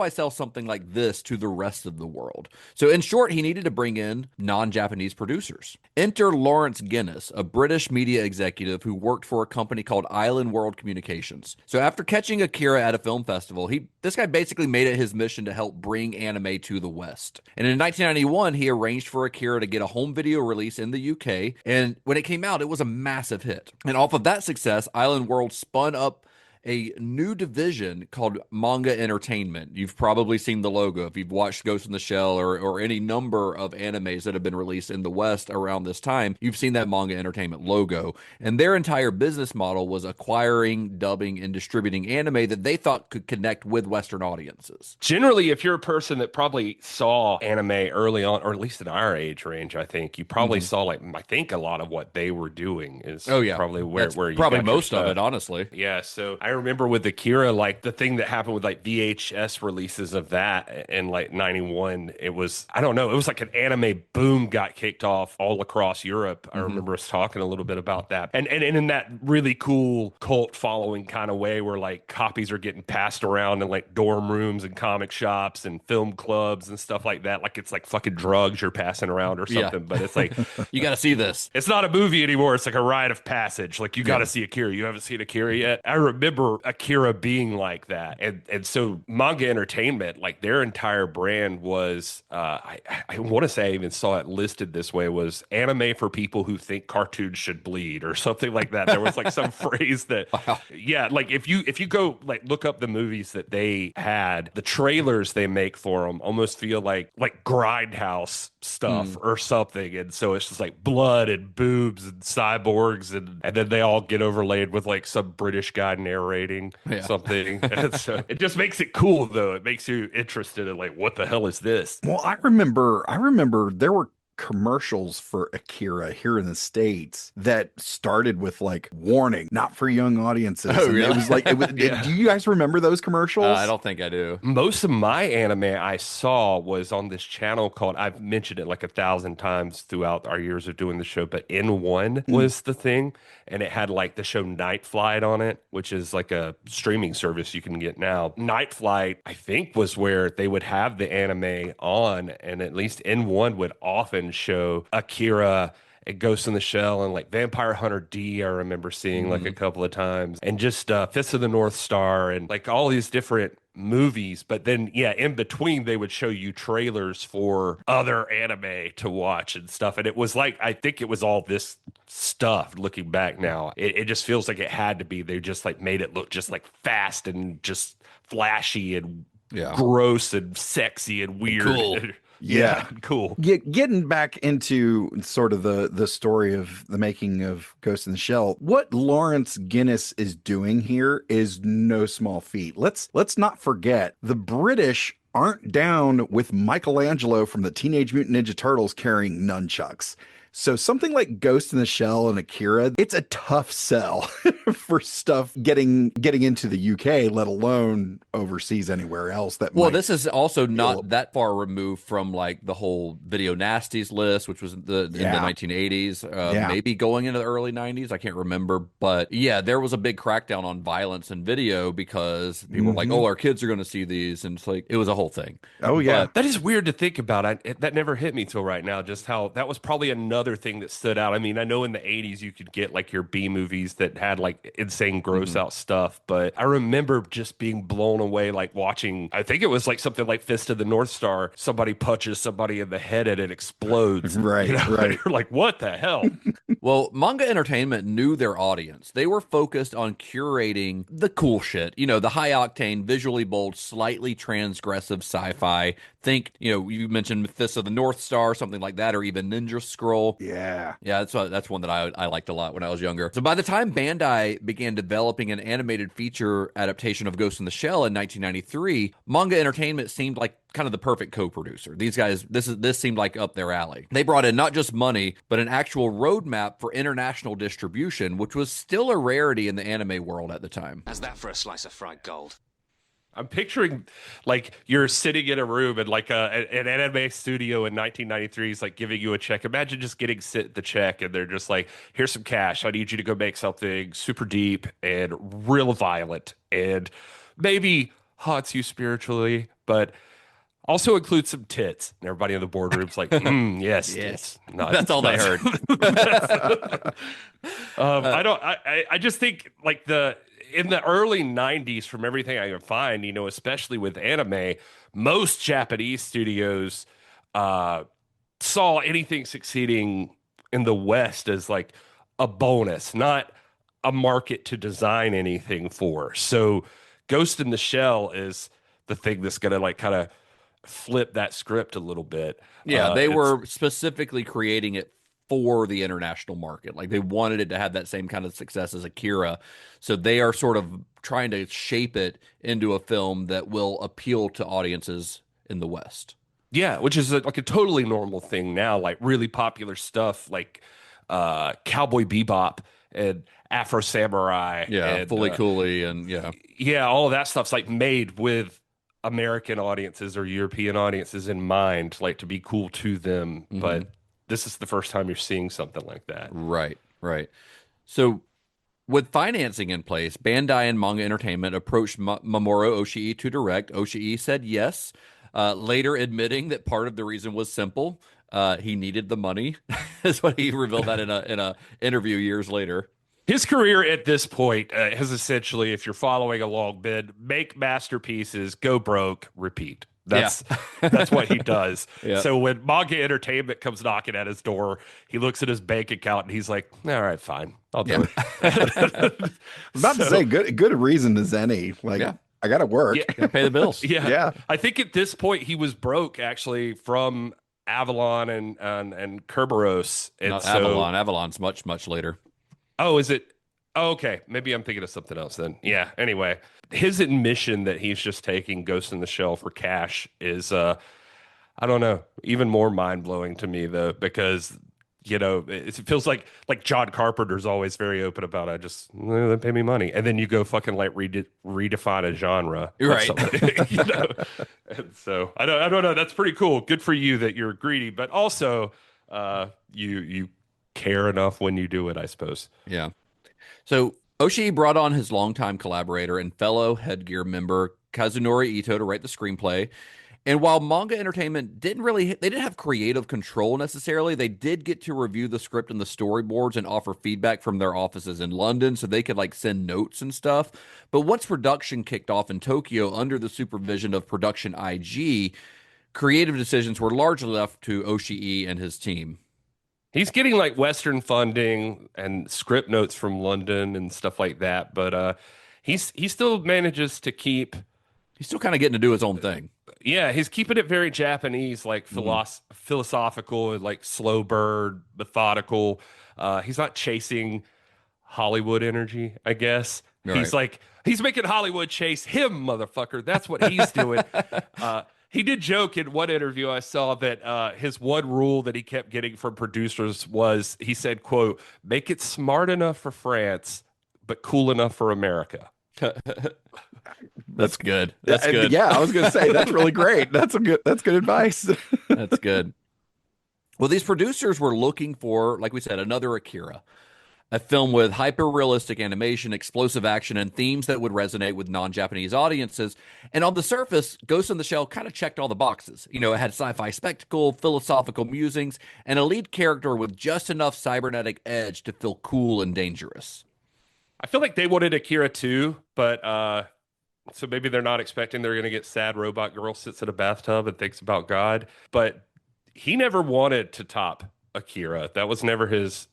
I sell something like this to the rest of the world? So in short, he needed to bring in non-Japanese producers. Enter Lawrence Guinness, a British media executive who worked for a company called Island World Communications. So after catching Akira at a film festival, this guy basically made it his mission to help bring anime to the West. And in 1991, he arranged for Akira to get a home video release in the UK. And when it came out, it was a massive hit. And off of that success, Island World spun up a new division called Manga Entertainment. You've probably seen the logo if you've watched Ghost in the Shell or any number of animes that have been released in the West around this time. You've seen that Manga Entertainment logo. And their entire business model was acquiring, dubbing, and distributing anime that they thought could connect with Western audiences. Generally, if you're a person that probably saw anime early on, or at least in our age range, I think, you probably saw a lot of what they were doing is probably where you probably got most your of stuff. it, honestly. Yeah, so I I remember with Akira, like the thing that happened with like VHS releases of that in like 91, it was, I don't know, it was like an anime boom got kicked off all across Europe. I remember us talking a little bit about that. And in that really cool cult following kind of way where like copies are getting passed around in like dorm rooms and comic shops and film clubs and stuff like that. Like it's like fucking drugs you're passing around or something. But it's like, You got to see this. it's not a movie anymore. It's like a rite of passage. Like you got to see Akira. You haven't seen Akira yet. I remember Akira being like that. And so Manga Entertainment, like their entire brand was, I want to say I even saw it listed this way, was anime for people who think cartoons should bleed or something like that. There was like some phrase that, yeah, like if you go like look up the movies that they had, the trailers they make for them almost feel like grindhouse stuff or something. And so it's just like blood and boobs and cyborgs and then they all get overlaid with like some British guy narrating something. And so it just makes it cool though. It makes you interested in like, what the hell is this? Well, I remember there were commercials for Akira here in the States that started with like warning, not for young audiences. Oh, And really? it was like, do you guys remember those commercials? I don't think I do. Most of my anime I saw was on this channel called, I've mentioned it like 1,000 times throughout our years of doing the show, but N1 was the thing. And it had like the show Night Flight on it, which is like a streaming service you can get now. Night Flight, I think, was where they would have the anime on, and at least N1 would often show Akira and Ghost in the Shell and like Vampire Hunter D, I remember seeing like a couple of times, and just Fist of the North Star and like all these different movies. But then in between they would show you trailers for other anime to watch and stuff, and it was like, I think it was all this stuff. Looking back now, it just feels like it had to be. They just like made it look just like fast and just flashy and gross and sexy and weird. Cool. Yeah, cool. Getting back into sort of the story of the making of Ghost in the Shell, what Lawrence Guinness is doing here is no small feat. Let's not forget the British aren't down with Michelangelo from the Teenage Mutant Ninja Turtles carrying nunchucks. So something like Ghost in the Shell and Akira, it's a tough sell for stuff getting into the UK, let alone overseas anywhere else. This is also not that far removed from like the whole Video Nasties list, which was in the 1980s, maybe going into the early 90s. I can't remember, but there was a big crackdown on violence in video because people were like, "Oh, our kids are going to see these," and it's like it was a whole thing. Oh yeah, but that is weird to think about. That never hit me till right now. Just how that was probably another thing that stood out. I mean, I know in the 80s you could get like your B movies that had like insane gross out stuff, but I remember just being blown away like watching, I think it was like something like Fist of the North Star, somebody punches somebody in the head and it explodes. Right. You're like, what the hell? Well, Manga Entertainment knew their audience. They were focused on curating the cool shit, the high octane, visually bold, slightly transgressive sci-fi. Think, you mentioned Fist of the North Star, something like that, or even Ninja Scroll. Yeah, that's one that I liked a lot when I was younger. So by the time Bandai began developing an animated feature adaptation of Ghost in the Shell in 1993, Manga Entertainment seemed like kind of the perfect co-producer. These guys, this seemed like up their alley. They brought in not just money, but an actual roadmap for international distribution, which was still a rarity in the anime world at the time. How's that for a slice of fried gold? I'm picturing like you're sitting in a room and like an anime studio in 1993 is like giving you a check. Imagine just getting sent the check and they're just like, here's some cash. I need you to go make something super deep and real violent and maybe haunts you spiritually, but also include some tits. And everybody in the boardroom's like, yes, tits. That's all they heard. I just think like in the early 90s, from everything I can find, especially with anime, most Japanese studios saw anything succeeding in the West as like a bonus, not a market to design anything for. So Ghost in the Shell is the thing that's going to like kind of flip that script a little bit. Yeah, they were specifically creating it for the international market. Like they wanted it to have that same kind of success as Akira. So they are sort of trying to shape it into a film that will appeal to audiences in the West. Yeah, which is like a totally normal thing now, like really popular stuff like Cowboy Bebop and Afro Samurai. Yeah, and, Fully Cooley, and yeah, all of that stuff's like made with American audiences or European audiences in mind, like to be cool to them. But this is the first time you're seeing something like that. right, right. So with financing in place, Bandai and Manga Entertainment approached Mamoru Oshii to direct. Oshii said yes, later admitting that part of the reason was simple. He needed the money, is what he revealed that in a interview years later. His career at this point has essentially, if you're following along, been make masterpieces, go broke, repeat. That's what he does. Yeah. So when Manga Entertainment comes knocking at his door, he looks at his bank account and he's like, "All right, fine, I'll do it." About to say, good reason as any. Like, I got to work. Gotta pay the bills. Yeah. I think at this point he was broke actually from Avalon and Kerberos. And Not so, Avalon. Avalon's much later. Oh, is it? Oh, okay. Maybe I'm thinking of something else then. Yeah. Anyway, his admission that he's just taking Ghost in the Shell for cash is, I don't know, even more mind blowing to me though, because it feels like John Carpenter's always very open about. They pay me money, and then you go fucking like redefine a genre, right? And so I don't know. That's pretty cool. Good for you that you're greedy, but also you care enough when you do it, I suppose. Yeah. So Oshii brought on his longtime collaborator and fellow Headgear member Kazunori Ito to write the screenplay. And while Manga Entertainment they didn't have creative control necessarily, they did get to review the script and the storyboards and offer feedback from their offices in London, so they could like send notes and stuff. But once production kicked off in Tokyo under the supervision of Production IG, creative decisions were largely left to Oshii and his team. He's getting like Western funding and script notes from London and stuff like that, but he still manages to keep. He's still kind of getting to do his own thing. Yeah, he's keeping it very Japanese, like philosophical, like slow burn, methodical. He's not chasing Hollywood energy, I guess. Right. He's making Hollywood chase him, motherfucker. That's what he's doing. He did joke in one interview I saw that his one rule that he kept getting from producers was, he said, quote, "Make it smart enough for France, but cool enough for America." That's good. That's good. Yeah, I was going to say, that's really great. That's good advice. That's good. Well, these producers were looking for, like we said, another AKIRA. A film with hyper-realistic animation, explosive action, and themes that would resonate with non-Japanese audiences. And on the surface, Ghost in the Shell kind of checked all the boxes. It had sci-fi spectacle, philosophical musings, and a lead character with just enough cybernetic edge to feel cool and dangerous. I feel like they wanted AKIRA too, but so maybe they're not expecting they're going to get sad robot girl sits in a bathtub and thinks about God. But he never wanted to top AKIRA. That was never his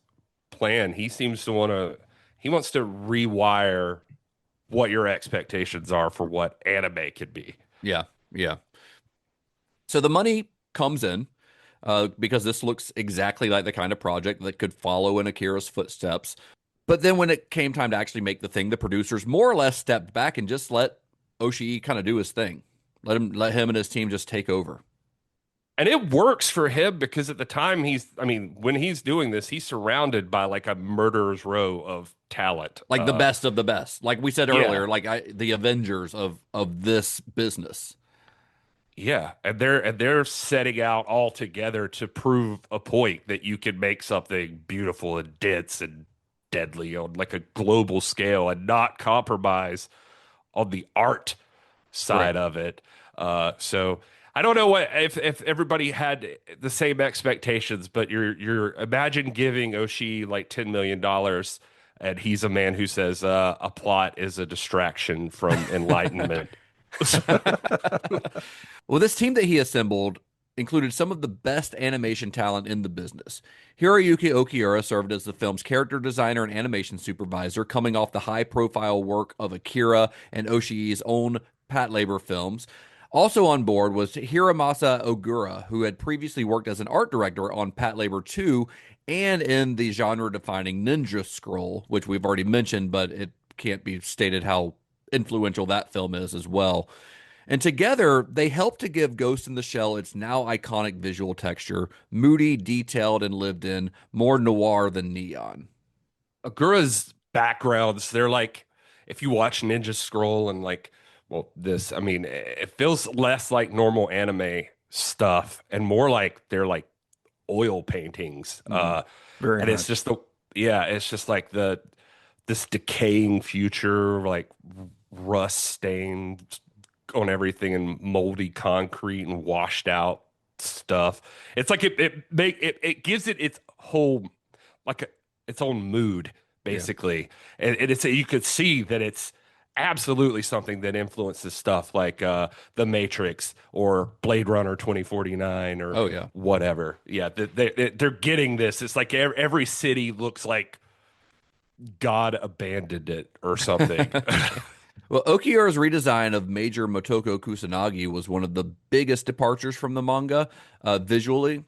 plan. He seems to he wants to rewire what your expectations are for what anime could be. Yeah. So the money comes in because this looks exactly like the kind of project that could follow in AKIRA's footsteps. But then when it came time to actually make the thing, the producers more or less stepped back and just let Oshii kind of do his thing. Let him and his team just take over. And it works for him because at the time when he's doing this, he's surrounded by like a murderer's row of talent. Like the best of the best. Like we said earlier, the Avengers of this business. Yeah, and they're setting out all together to prove a point that you can make something beautiful and dense and deadly on like a global scale and not compromise on the art side of it. So I don't know if everybody had the same expectations, but you're imagine giving Oshii like $10 million and he's a man who says a plot is a distraction from enlightenment. Well, this team that he assembled included some of the best animation talent in the business. Hiroyuki Okiura served as the film's character designer and animation supervisor, coming off the high-profile work of AKIRA and Oshii's own Patlabor films. Also on board was Hiramasa Ogura, who had previously worked as an art director on Patlabor 2 and in the genre-defining Ninja Scroll, which we've already mentioned, but it can't be stated how influential that film is as well. And together, they helped to give Ghost in the Shell its now iconic visual texture, moody, detailed, and lived in, more noir than neon. Agura's backgrounds, they're like, if you watch Ninja Scroll and like, well, this, I mean, it feels less like normal anime stuff and more like they're like oil paintings. Very And much. it's just it's just like this decaying future, like rust stained on everything and moldy concrete and washed out stuff. It's like it gives it its whole its own mood basically, and it's you could see that it's absolutely something that influences stuff like The Matrix or Blade Runner 2049 or whatever. Yeah, they're getting this. It's like every city looks like God abandoned it or something. Well, Okira's redesign of Major Motoko Kusanagi was one of the biggest departures from the manga visually.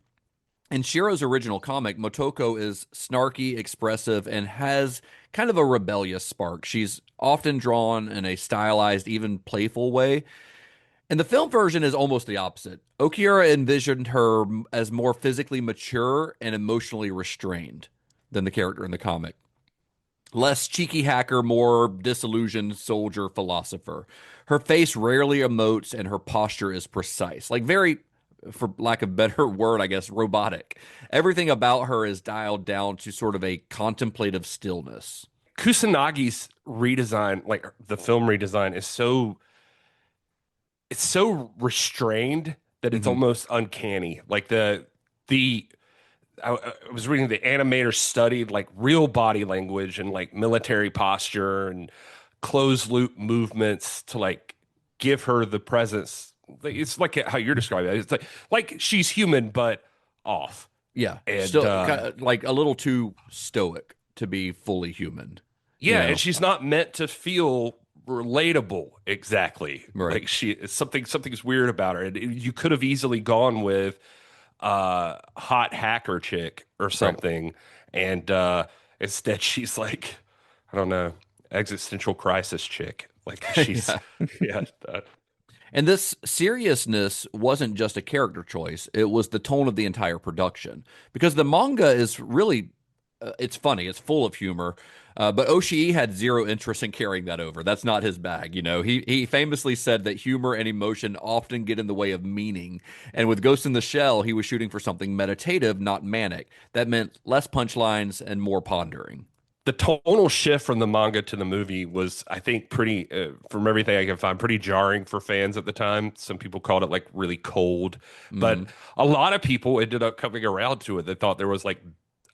In Shirow's original comic, Motoko is snarky, expressive, and has kind of a rebellious spark. She's often drawn in a stylized, even playful way. And the film version is almost the opposite. Okira envisioned her as more physically mature and emotionally restrained than the character in the comic. Less cheeky hacker, more disillusioned soldier philosopher. Her face rarely emotes and her posture is precise. Like very, for lack of a better word, I guess, robotic. Everything about her is dialed down to sort of a contemplative stillness. Kusanagi's redesign, like the film redesign, is so restrained that it's almost uncanny. Like I was reading the animators studied like real body language and like military posture and closed loop movements to like give her the presence. It's like how you're describing it. It's like she's human but off. Yeah, and still like a little too stoic to be fully human. Yeah, you know? and she's not meant to feel relatable exactly. Right. Like something's weird about her. And you could have easily gone with hot hacker chick or something, and instead she's like, I don't know, existential crisis chick. Like she's And this seriousness wasn't just a character choice, it was the tone of the entire production. Because the manga is really, it's funny, it's full of humor, but Oshii had zero interest in carrying that over. That's not his bag, you know. He famously said that humor and emotion often get in the way of meaning. And with Ghost in the Shell, he was shooting for something meditative, not manic. That meant less punchlines and more pondering. The tonal shift from the manga to the movie was, I think, pretty, from everything I can find, pretty jarring for fans at the time. Some people called it like really cold, but a lot of people ended up coming around to it. They thought there was like,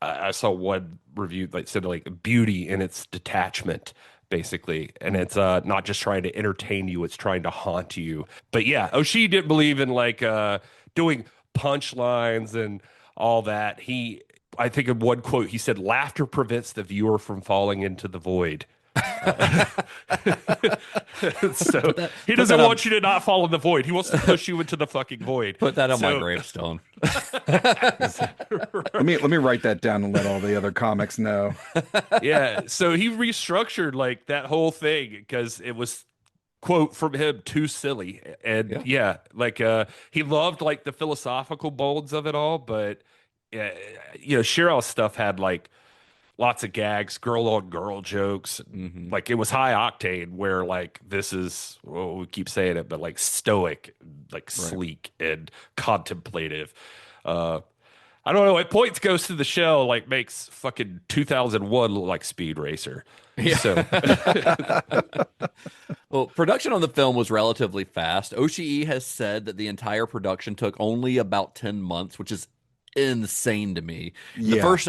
I saw one review that said like beauty in its detachment, basically. And it's not just trying to entertain you, it's trying to haunt you. But yeah, Oshii didn't believe in like doing punchlines and all that. I think in one quote, he said, laughter prevents the viewer from falling into the void. So he doesn't want you to not fall in the void. He wants to push you into the fucking void. Put that on my gravestone. Let me write that down and let all the other comics know. Yeah. So he restructured like that whole thing because it was, quote from him, too silly. And like he loved like the philosophical bones of it all, but you know, Shirow's stuff had like lots of gags, girl on girl jokes. Like it was high octane, where like this is, well, we keep saying it, but like stoic, like sleek and contemplative. I don't know. At points, Ghost in the Shell like makes fucking 2001 look like Speed Racer. Yeah. So. Well, production on the film was relatively fast. Oshii has said that the entire production took only about 10 months, which is insane to me. The first,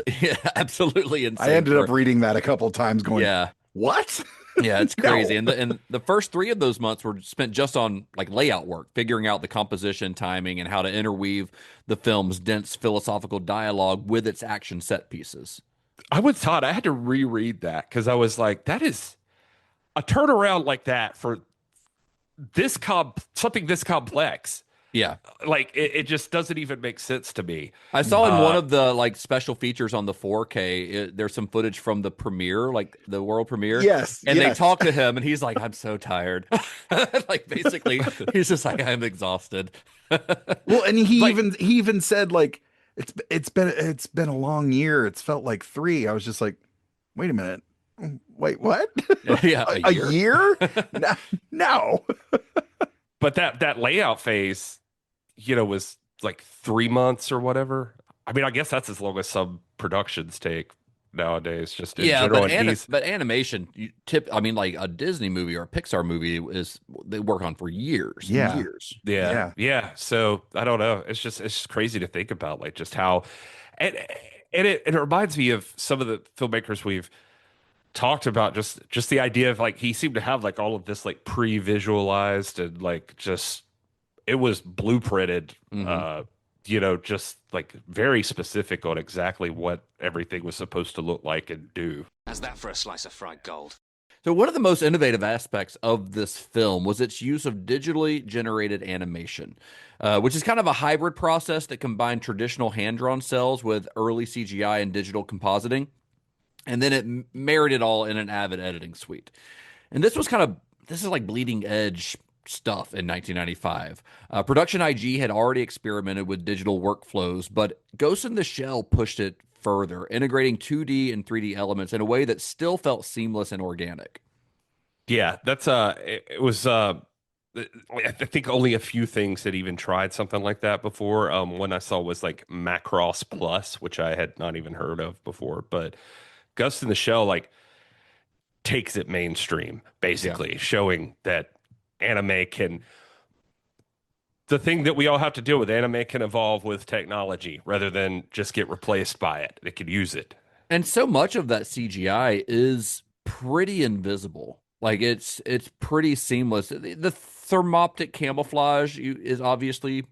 absolutely insane. I ended up reading that a couple times going, what? Yeah, it's crazy. And the first 3 of those months were spent just on like layout work, figuring out the composition, timing, and how to interweave the film's dense philosophical dialogue with its action set pieces. I was taught, I had to reread that because I was like, that is a turnaround like that for something this complex. Yeah. Like it just doesn't even make sense to me. I saw in one of the like special features on the 4K, there's some footage from the premiere, like the world premiere. Yes. And they talk to him and he's like, I'm so tired. Like basically he's just like, I'm exhausted. Well, and he even said like, it's been a long year. It's felt like 3. I was just like, Wait a minute. Wait, what? Yeah, A year? No. But that layout phase, was like 3 months or whatever. I mean, I guess that's as long as some productions take nowadays, just in Yeah, general. but And he's, but animation, I mean, like a Disney movie or a Pixar movie is they work on for years and Yeah. years. yeah. So I don't know. It's just crazy to think about, like just how, and it reminds me of some of the filmmakers we've talked about, just the idea of like he seemed to have like all of this like pre-visualized and like just it was blueprinted, just like very specific on exactly what everything was supposed to look like and do. How's that for a slice of fried gold? So one of the most innovative aspects of this film was its use of digitally generated animation, which is kind of a hybrid process that combined traditional hand-drawn cells with early CGI and digital compositing, and then it married it all in an Avid editing suite. And this is like bleeding edge stuff in 1995. Production IG had already experimented with digital workflows, but Ghost in the Shell pushed it further, integrating 2D and 3D elements in a way that still felt seamless and organic. Yeah, that's it was I think only a few things had even tried something like that before. One I saw was like Macross Plus, which I had not even heard of before, but Ghost in the Shell like takes it mainstream, basically, showing that anime can, the thing that we all have to deal with, anime can evolve with technology rather than just get replaced by it. It can use it. And so much of that CGI is pretty invisible. Like it's pretty seamless. The thermoptic camouflage is obviously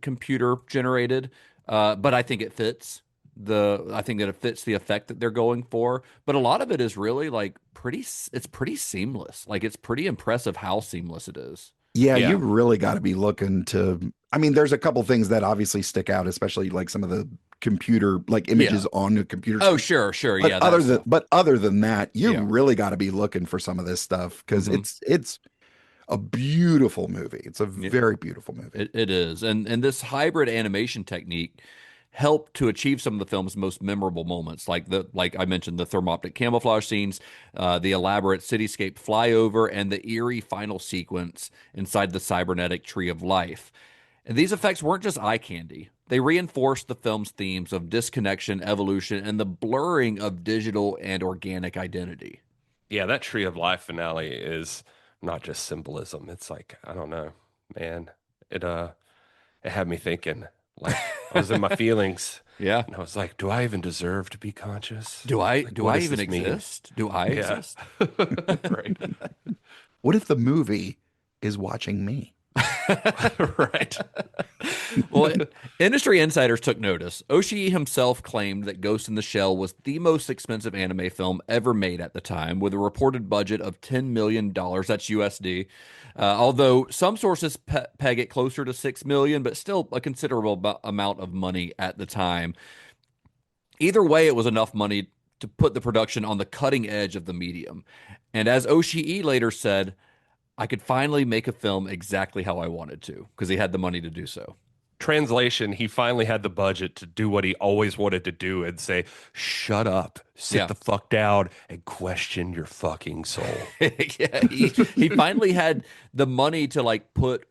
computer generated, but I think it fits I think that it fits the effect that they're going for. But a lot of it is really like it's pretty seamless. Like it's pretty impressive how seamless it is. Yeah, Yeah. you really got to be looking to. I mean, there's a couple things that obviously stick out, especially like some of the computer, like images on the computer. Oh, sure. But Yeah. other than that, you Yeah. really got to be looking for some of this stuff because Mhm. it's a beautiful movie. It's a Yeah. very beautiful movie. It is. And this hybrid animation technique helped to achieve some of the film's most memorable moments, like I mentioned, the thermoptic camouflage scenes, the elaborate cityscape flyover, and the eerie final sequence inside the cybernetic tree of life. And these effects weren't just eye candy. They reinforced the film's themes of disconnection, evolution, and the blurring of digital and organic identity. Yeah, that Tree of Life finale is not just symbolism. It's like, I don't know, man. It had me thinking. Like I was in my feelings. Yeah. And I was like, do I even deserve to be conscious? Do I Like, do what I does even this mean? exist? Do I Yeah. exist? Right. What if the movie is watching me? Right. Well, industry insiders took notice. Oshii himself claimed that Ghost in the Shell was the most expensive anime film ever made at the time, with a reported budget of $10 million. That's USD. Although some sources peg it closer to $6 million, but still a considerable amount of money at the time. Either way, it was enough money to put the production on the cutting edge of the medium. And as Oshii later said, I could finally make a film exactly how I wanted to because he had the money to do so. Translation, he finally had the budget to do what he always wanted to do and say, shut up, sit the fuck down, and question your fucking soul. Yeah, he finally had the money to like put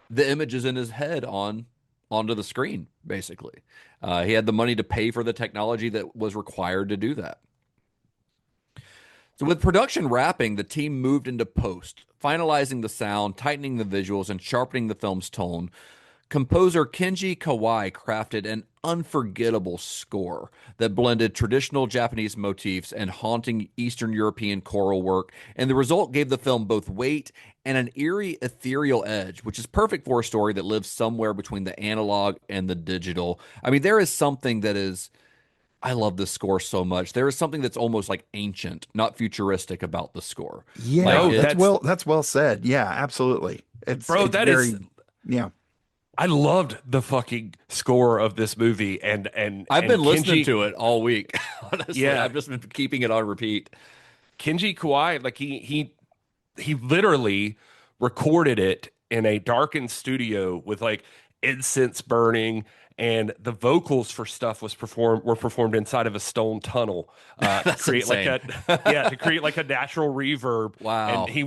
the images in his head onto the screen, basically. He had the money to pay for the technology that was required to do that. So with production wrapping, the team moved into post, finalizing the sound, tightening the visuals, and sharpening the film's tone. Composer Kenji Kawai crafted an unforgettable score that blended traditional Japanese motifs and haunting Eastern European choral work, and the result gave the film both weight and an eerie, ethereal edge, which is perfect for a story that lives somewhere between the analog and the digital. I mean, there is something that is... I love this score so much. There is something that's almost like ancient, not futuristic about the score. Yeah, Like, that's well said. Yeah, absolutely. It's that very, is. yeah. I loved the fucking score of this movie, and I've been listening Kenji, to it all week. Honestly, Yeah. I've just been keeping it on repeat. Kenji Kawai, like he literally recorded it in a darkened studio with like incense burning and the vocals for stuff were performed inside of a stone tunnel to create insane. to create like a natural reverb. Wow. And he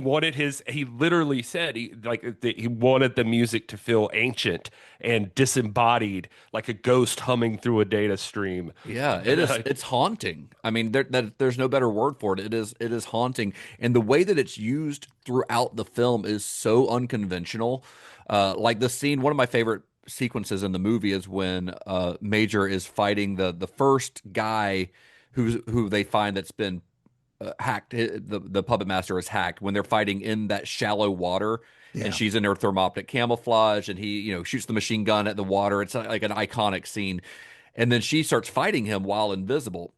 literally said he wanted the music to feel ancient and disembodied, like a ghost humming through a data stream. Yeah, it is. It's haunting. I mean, there's no better word for it. It is haunting, and the way that it's used throughout the film is so unconventional. Like the scene, one of my favorite sequences in the movie is when Major is fighting the first guy who they find that's been hacked. The puppet master is hacked when they're fighting in that shallow water. Yeah. And she's in her thermoptic camouflage, and he, shoots the machine gun at the water. It's like an iconic scene. And then she starts fighting him while invisible.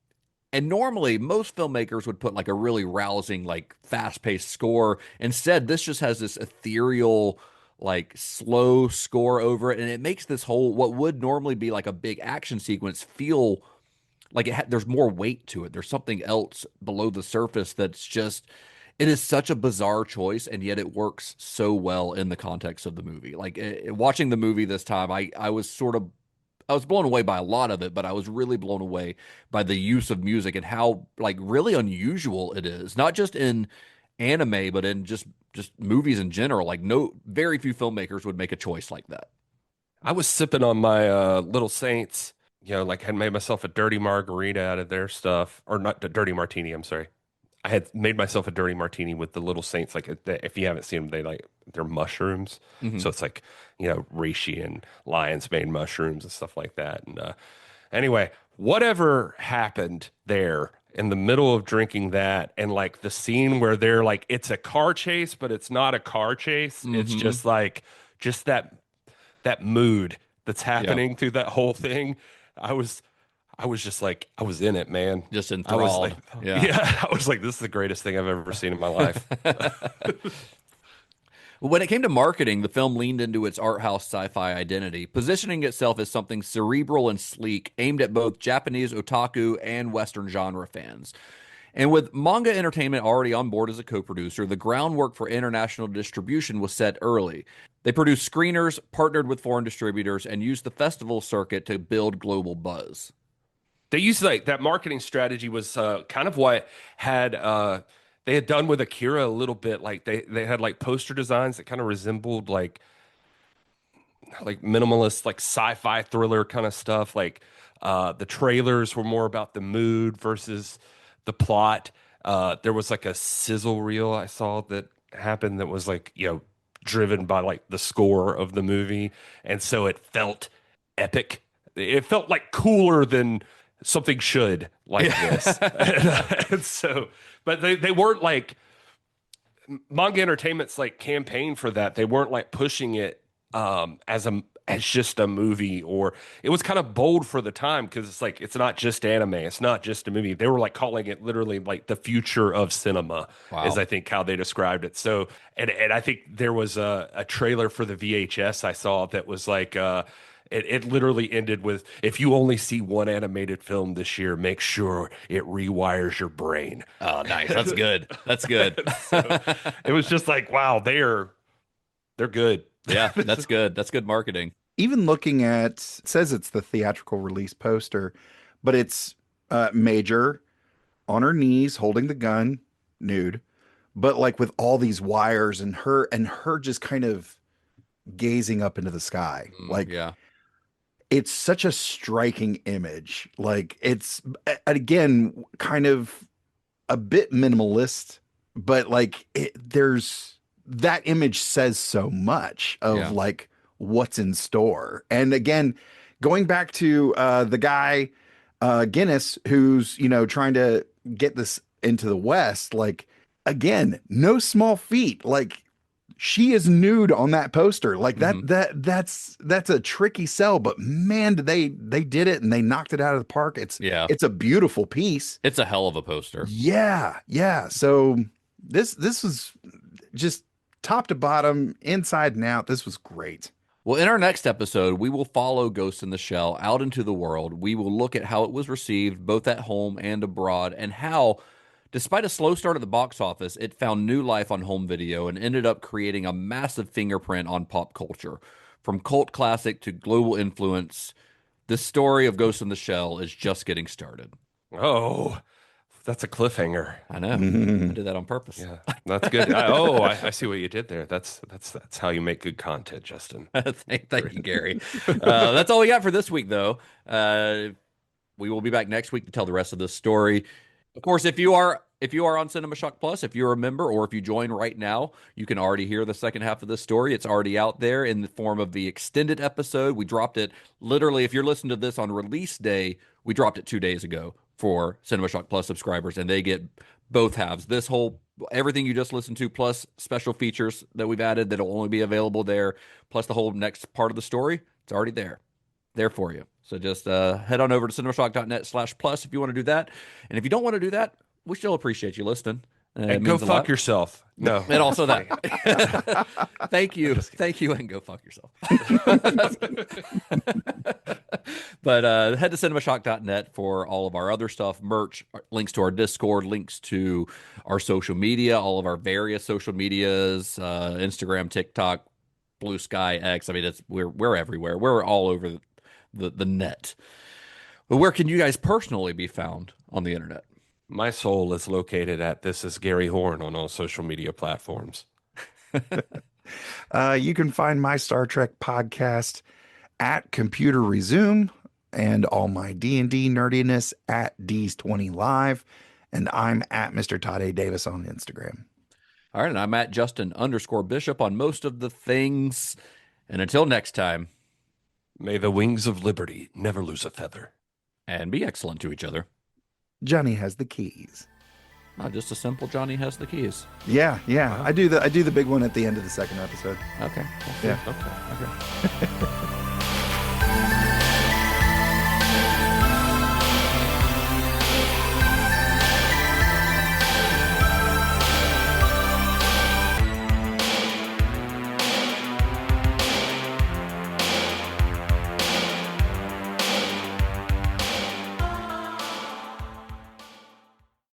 And normally, most filmmakers would put like a really rousing, like fast-paced score. Instead, this just has this ethereal, like slow score over it, and it makes this whole what would normally be like a big action sequence feel like there's more weight to it. There's something else below the surface that's just. It is such a bizarre choice, and yet it works so well in the context of the movie. Like watching the movie this time, I was blown away by a lot of it, but I was really blown away by the use of music and how like really unusual it is. Not just in anime, but in just movies in general. Like very few filmmakers would make a choice like that. I was sipping on my Little Saints, like had made myself a dirty margarita out of their stuff, or not a dirty martini. I'm sorry. I had made myself a dirty martini with the Little Saints. Like if you haven't seen them, they're mushrooms. Mm-hmm. So it's like, reishi and lion's mane mushrooms and stuff like that. And anyway, whatever happened there in the middle of drinking that, and like the scene where they're like, it's a car chase, but it's not a car chase. Mm-hmm. It's just that mood that's happening through that whole thing. I was just like, I was in it, man. Just I was enthralled. like, I was like, this is the greatest thing I've ever seen in my life. When it came to marketing, the film leaned into its art house sci-fi identity, positioning itself as something cerebral and sleek, aimed at both Japanese otaku and Western genre fans. And with Manga Entertainment already on board as a co-producer, the groundwork for international distribution was set early. They produced screeners, partnered with foreign distributors, and used the festival circuit to build global buzz. They used like that marketing strategy was kind of what they had done with AKIRA a little bit. Like they had like poster designs that kind of resembled like minimalist, like sci-fi thriller kind of stuff. Like the trailers were more about the mood versus the plot. There was like a sizzle reel I saw that happened that was like, driven by like the score of the movie. And so it felt epic. It felt like cooler than something should like this. And so, but they weren't like Manga Entertainment's like campaign for that. They weren't like pushing it as just a movie, or it was kind of bold for the time because it's like it's not just anime, it's not just a movie. They were like calling it literally like the future of cinema. Wow. Is I think how they described it. So and I think there was a trailer for the VHS I saw that was like it literally ended with, if you only see one animated film this year, make sure it rewires your brain. Oh, nice. That's good. That's good. So it was just like, wow, they're good. Yeah, that's good. That's good marketing. Even looking at, it says it's the theatrical release poster, but it's Major on her knees holding the gun, nude, but like with all these wires and her just kind of gazing up into the sky. Like, yeah. It's such a striking image. Like it's again kind of a bit minimalist, but like there's that image says so much of like what's in store. And again, going back to the guy Guinness, who's trying to get this into the West, like again, no small feat. Like she is nude on that poster. Like that's a tricky sell, but man, they did it and they knocked it out of the park. It's a beautiful piece. It's a hell of a poster. Yeah. So this was just top to bottom, inside and out. This was great. Well, in our next episode, we will follow Ghost in the Shell out into the world. We will look at how it was received both at home and abroad, and how, despite a slow start at the box office, it found new life on home video and ended up creating a massive fingerprint on pop culture. From cult classic to global influence This story of Ghost in the Shell is just getting started. Oh, that's a cliffhanger. I know. I did that on purpose. Yeah, that's good. I see what you did there. That's how you make good content, Justin. Thank you, Gary. That's all we got for this week, though. We will be back next week to tell the rest of this story. Of course, if you are on Cinema Shock Plus, if you're a member, or if you join right now, you can already hear the second half of this story. It's already out there in the form of the extended episode. We dropped it literally. If you're listening to this on release day, we dropped it 2 days ago for Cinema Shock Plus subscribers, and they get both halves. Everything you just listened to, plus special features that we've added that'll only be available there, plus the whole next part of the story. It's already there for you. So just head on over to cinemashock.net/plus if you want to do that. And if you don't want to do that, we still appreciate you listening. And go fuck yourself. No. And also that. Thank you, and go fuck yourself. But head to cinemashock.net for all of our other stuff, merch, links to our Discord, links to our social media, all of our various social medias, Instagram, TikTok, Blue Sky, X. I mean, we're everywhere. We're all over the net. But where can you guys personally be found on the internet? My soul is located at This Is Gary Horn on all social media platforms. You can find my Star Trek podcast at Computer Resume, and all my D&D nerdiness at D's20 Live, and I'm at Mr. Todd A. Davis on Instagram. All right, and I'm at Justin_Bishop on most of the things. And until next time, may the wings of liberty never lose a feather. And be excellent to each other. Johnny has the keys. Not just a simple Johnny has the keys. Yeah. Wow. I do the big one at the end of the second episode. Okay. Yeah. Okay.